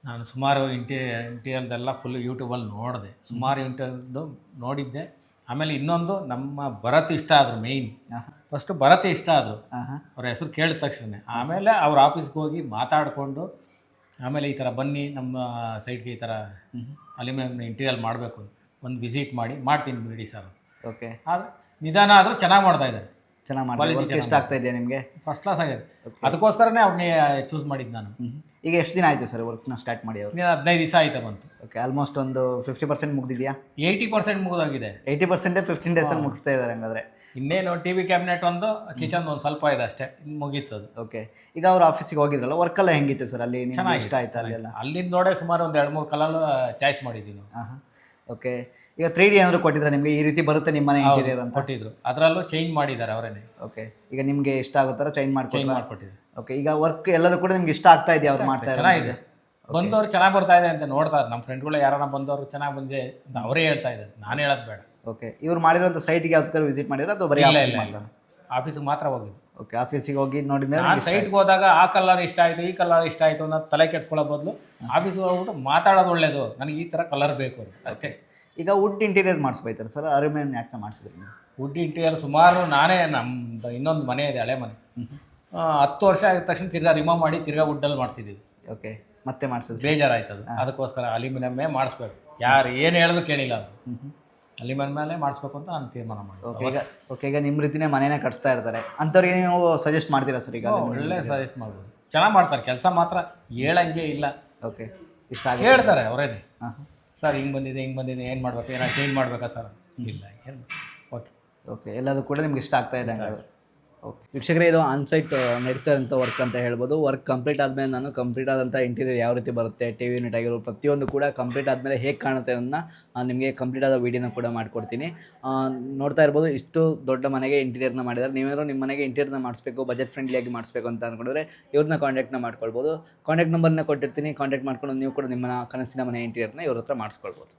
ನಾನು ಸುಮಾರು ಇಂಟೀರಿಯರ್ದೆಲ್ಲ ಫುಲ್ ಯೂಟ್ಯೂಬಲ್ಲಿ ನೋಡಿದೆ, ಸುಮಾರು ಇಂಟೀರಿಯರ್ದು ನೋಡಿದ್ದೆ. ಆಮೇಲೆ ಇನ್ನೊಂದು ನಮ್ಮ ಭರತ್ ಇಷ್ಟ ಆದರು. ಮೇಯ್ನ್ ಫಸ್ಟು ಭರತ್ ಇಷ್ಟ ಆದರು, ಅವ್ರ ಹೆಸರು ಕೇಳಿದ ತಕ್ಷಣ. ಆಮೇಲೆ ಅವ್ರ ಆಫೀಸ್ಗೆ ಹೋಗಿ ಮಾತಾಡಿಕೊಂಡು ಆಮೇಲೆ ಈ ಥರ ಬನ್ನಿ ನಮ್ಮ ಸೈಟ್ಗೆ ಈ ಥರ ಅಲ್ಯೂಮಿನಿಯಂ ಇಂಟೀರಿಯರ್ ಮಾಡಬೇಕು, ಒಂದು ವಿಸಿಟ್ ಮಾಡ್ತೀನಿ ಬಿಡಿ ಸರ್. ಓಕೆ, ಆದರೆ ನಿಧಾನ ಆದರೂ ಚೆನ್ನಾಗಿ ಮಾಡ್ತಾ ಇದ್ದಾರೆ. ಚೆನ್ನಾಗಿ ಮಾಡಿ ಎಷ್ಟು ಆಗ್ತಾ ಇದೆಯಾ ನಿಮಗೆ? ಫಸ್ಟ್ ಕ್ಲಾಸ್ ಆಗಿದೆ. ಅದಕ್ಕೋಸ್ಕರನೇ ಅವ್ರನ್ನೇ ಚೂಸ್ ಮಾಡಿದ್ದು ನಾನು. ಈಗ ಎಷ್ಟು ದಿನ ಆಯಿತು ಸರ್ ವರ್ಕ್ನ ಸ್ಟಾರ್ಟ್ ಮಾಡಿ? ಅವ್ರು 15 ದಿವಸ ಆಯ್ತಾ ಬಂತು. ಓಕೆ, ಆಲ್ಮೋಸ್ಟ್ ಒಂದು 50% ಮುಗಿದಿದೆಯಾ? 80% ಮುಗಿದೋಗಿದೆ. 80% 15 ಡೇಸಲ್ಲಿ ಮುಗಿಸ್ತಾ ಇದ್ದಾರೆ ಹಂಗಾದ್ರೆ. ಇನ್ನೇನು ಟಿವಿ ಕ್ಯಾಬಿನೆಟ್ ಒಂದು, ಕಿಚನ್ ಒಂದು ಸ್ವಲ್ಪ ಇದೆ ಅಷ್ಟೇ, ಮುಗೀತದು. ಓಕೆ, ಈಗ ಅವ್ರ ಆಫೀಸಿಗೆ ಹೋಗಿದ್ರಲ್ಲ, ವರ್ಕೆಲ್ಲ ಹೆಂಗಿತ್ತು ಸರ್ ಅಲ್ಲಿ? ಚೆನ್ನಾಗಿ ಇಷ್ಟ ಆಯ್ತಾ ಅಲ್ಲೆಲ್ಲ? ಅಲ್ಲಿಂದ ನೋಡೇ ಸುಮಾರು ಒಂದು 2-3 ಕಲರ್ ಚಾಯ್ಸ್ ಮಾಡಿದ್ದೀನಿ. ಓಕೆ, ಈಗ 3D ಏನಾದ್ರು ಕೊಟ್ಟಿದ್ರೆ ನಿಮಗೆ ಈ ರೀತಿ ಬರುತ್ತೆ ನಿಮ್ಮ ಮನೆ ಇಂಟೀರಿಯರ್ ಅಂತ? ಕೊಟ್ಟಿದ್ರು, ಅದರಲ್ಲೂ ಚೇಂಜ್ ಮಾಡಿದ್ದಾರೆ ಅವರೇನೆ. ಓಕೆ, ಈಗ ನಿಮಗೆ ಇಷ್ಟ ಆಗೋ ಥರ ಚೇಂಜ್ ಮಾಡಿಕೊಟ್ಟಿದ್ರು. ಓಕೆ, ಈಗ ವರ್ಕ್ ಎಲ್ಲದೂ ಕೂಡ ನಿಮ್ಗೆ ಇಷ್ಟ ಆಗ್ತಾ ಇದೆಯಾ ಅವ್ರು ಮಾಡ್ತಾ ಇದ್ದಾರೆ? ಚೆನ್ನಾಗಿದೆ, ಬಂದವರು ಚೆನ್ನಾಗಿ ಬರ್ತಾ ಇದೆ ಅಂತ ನೋಡ್ತಾರೆ. ನಮ್ಮ ಫ್ರೆಂಡ್ಗಳು ಯಾರನ್ನ ಬಂದವರು ಚೆನ್ನಾಗಿ ಬಂದಿದೆ ಅಂತ ಅವರೇ ಹೇಳ್ತಾ ಇದ್ದಾರೆ, ನಾನು ಹೇಳೋದು ಬೇಡ. ಓಕೆ, ಇವ್ರು ಮಾಡಿರೋಂಥ ಸೈಟ್ಗೆ ಯಾವ್ದಾದ್ರು ವಿಸಿಟ್ ಮಾಡಿದ್ರೆ ಅಥವಾ ಬರೀ ಆಫೀಸಿಗೆ ಮಾತ್ರ ಹೋಗಿದ್ದು? ಓಕೆ, ಆಫೀಸಿಗೆ ಹೋಗಿ ನೋಡಿದ್ಮೇಲೆ ನಾನು ಸೈಟ್ಗೆ ಹೋದಾಗ ಆ ಕಲರ್ ಇಷ್ಟ ಆಯಿತು, ಈ ಕಲರ್ ಇಷ್ಟ ಆಯಿತು ಅನ್ನೋದು ತಲೆ ಕೆಡ್ಸ್ಕೊಳ್ಳೋ ಬದಲು ಆಫೀಸ್ಗೆ ಹೋಗ್ಬಿಟ್ಟು ಮಾತಾಡೋದು ಒಳ್ಳೇದು, ನನಗೆ ಈ ಥರ ಕಲರ್ ಬೇಕು ಅಷ್ಟೇ. ಈಗ ವುಡ್ ಇಂಟೀರಿಯರ್ ಮಾಡಿಸ್ಬೋಯ್ತಾರೆ ಸರ್, ಅಲ್ಯೂಮಿನಿಯಂ ಯಾಕೆ ಮಾಡಿಸಿದ್ರಿ ನೀವು? ವುಡ್ ಇಂಟೀರಿಯರ್ ಸುಮಾರು ನಾನೇ, ನಮ್ಮದು ಇನ್ನೊಂದು ಮನೆ ಇದೆ, ಹಳೆ ಮನೆ, 10 ವರ್ಷ ಆಗಿದ ತಕ್ಷಣ ತಿರ್ಗಾ ರಿಮೂವ್ ಮಾಡಿ ತಿರ್ಗಾ ವುಡ್ಡಲ್ಲಿ ಮಾಡಿಸಿದ್ದೀವಿ. ಓಕೆ, ಮತ್ತೆ ಮಾಡಿಸಿದ್ವಿ, ಬೇಜಾರಾಯ್ತದು. ಅದಕ್ಕೋಸ್ಕರ ಅಲ್ಯೂಮಿನಿಯಮ್ಮೇ ಮಾಡಿಸ್ಬೇಕು, ಯಾರು ಏನು ಹೇಳಿದ್ರು ಕೇಳಿಲ್ಲ, ಅದು ಅಲ್ಯೂಮಿನಿಯಂ ಮೇಲೆ ಮಾಡಿಸ್ಬೇಕು ಅಂತ ನಾನು ತೀರ್ಮಾನ ಮಾಡಿ. ಓಕೆ, ಈಗ ನಿಮ್ಮ ರೀತಿನೇ ಮನೇನ ಕಟ್ಸ್ತಾ ಇರ್ತಾರೆ ಅಂಥವ್ರಿಗೆ ನೀವು ಸಜೆಸ್ಟ್ ಮಾಡ್ತೀರಾ ಸರ್? ಈಗ ಒಳ್ಳೆ ಸಜೆಸ್ಟ್ ಮಾಡ್ಬೋದು, ಚೆನ್ನಾಗಿ ಮಾಡ್ತಾರೆ ಕೆಲಸ, ಮಾತ್ರ ಹೇಳಂಗೆ ಇಲ್ಲ. ಓಕೆ, ಇಷ್ಟ ಹೇಳ್ತಾರೆ ಅವರೇನೆ, ಸರ್ ಹಿಂಗೆ ಬಂದಿದೆ ಏನು ಮಾಡಬೇಕು, ಏನಾದ್ರು ಚೇಂಜ್ ಮಾಡಬೇಕಾ ಸರ್? ಇಲ್ಲ, ಏನು ಓಕೆ. ಓಕೆ, ಎಲ್ಲದೂ ಕೂಡ ನಿಮ್ಗೆ ಇಷ್ಟ ಆಗ್ತಾ ಇದೆ ಹಂಗಾದ್ರೆ? ಓಕೆ ವೀಕ್ಷಕರೇ, ಇದು ಆನ್ಸೈಟ್ ನಡೀತಾ ಇರೋಂಥ ವರ್ಕ್ ಅಂತ ಹೇಳ್ಬೋದು. ವರ್ಕ್ ಕಂಪ್ಲೀಟ್ ಆದಮೇಲೆ ನಾನು ಕಂಪ್ಲೀಟ್ ಆದಂಥ ಇಂಟೀರಿಯರ್ ಯಾವ ರೀತಿ ಬರುತ್ತೆ, ಟಿ ವಿ ಯೂನಿಟ್ ಆಗಿರೋ ಪ್ರತಿಯೊಂದು ಕೂಡ ಕಂಪ್ಲೀಟ್ ಆದಮೇಲೆ ಹೇಗೆ ಕಾಣುತ್ತೆ ಅನ್ನೋದನ್ನ ನಿಮಗೆ ಕಂಪ್ಲೀಟ್ ಆದ ವೀಡಿಯೋನ ಕೂಡ ಮಾಡಿಕೊಡ್ತೀನಿ. ನೋಡ್ತಾ ಇರ್ಬೋದು, ಇಷ್ಟು ದೊಡ್ಡ ಮನೆಗೆ ಇಂಟೀರಿಯರ್ನ ಮಾಡಿದ್ದಾರೆ. ನೀವೇನಾದ್ರು ನಿಮ್ಮ ಮನೆಗೆ ಇಂಟೀರಿಯರ್ನ ಮಾಡಿಸ್ಬೇಕು, ಬಜೆಟ್ ಫ್ರೆಂಡ್ಲಿಯಾಗಿ ಮಾಡಿಸ್ಬೇಕು ಅಂತ ಅಂದ್ಕೊಂಡ್ರೆ ಇವ್ರನ್ನ ಕಾಂಟ್ಯಾಕ್ಟ್ನ ಮಾಡ್ಕೊಳ್ಬೋದು. ಕಾಂಟ್ಯಾಕ್ಟ್ ನಂಬರ್ನ ಕೊಟ್ಟಿರ್ತೀನಿ, ಕಾಂಟ್ಯಾಕ್ಟ್ ಮಾಡ್ಕೊಂಡು ನೀವು ಕೂಡ ನಿಮ್ಮ ಕನಸಿನ ಮನೆ ಇಂಟೀರಿಯರ್ನ ಇವ್ರ ಹತ್ರ ಮಾಡಿಸ್ಕೊಳ್ಬೋದು.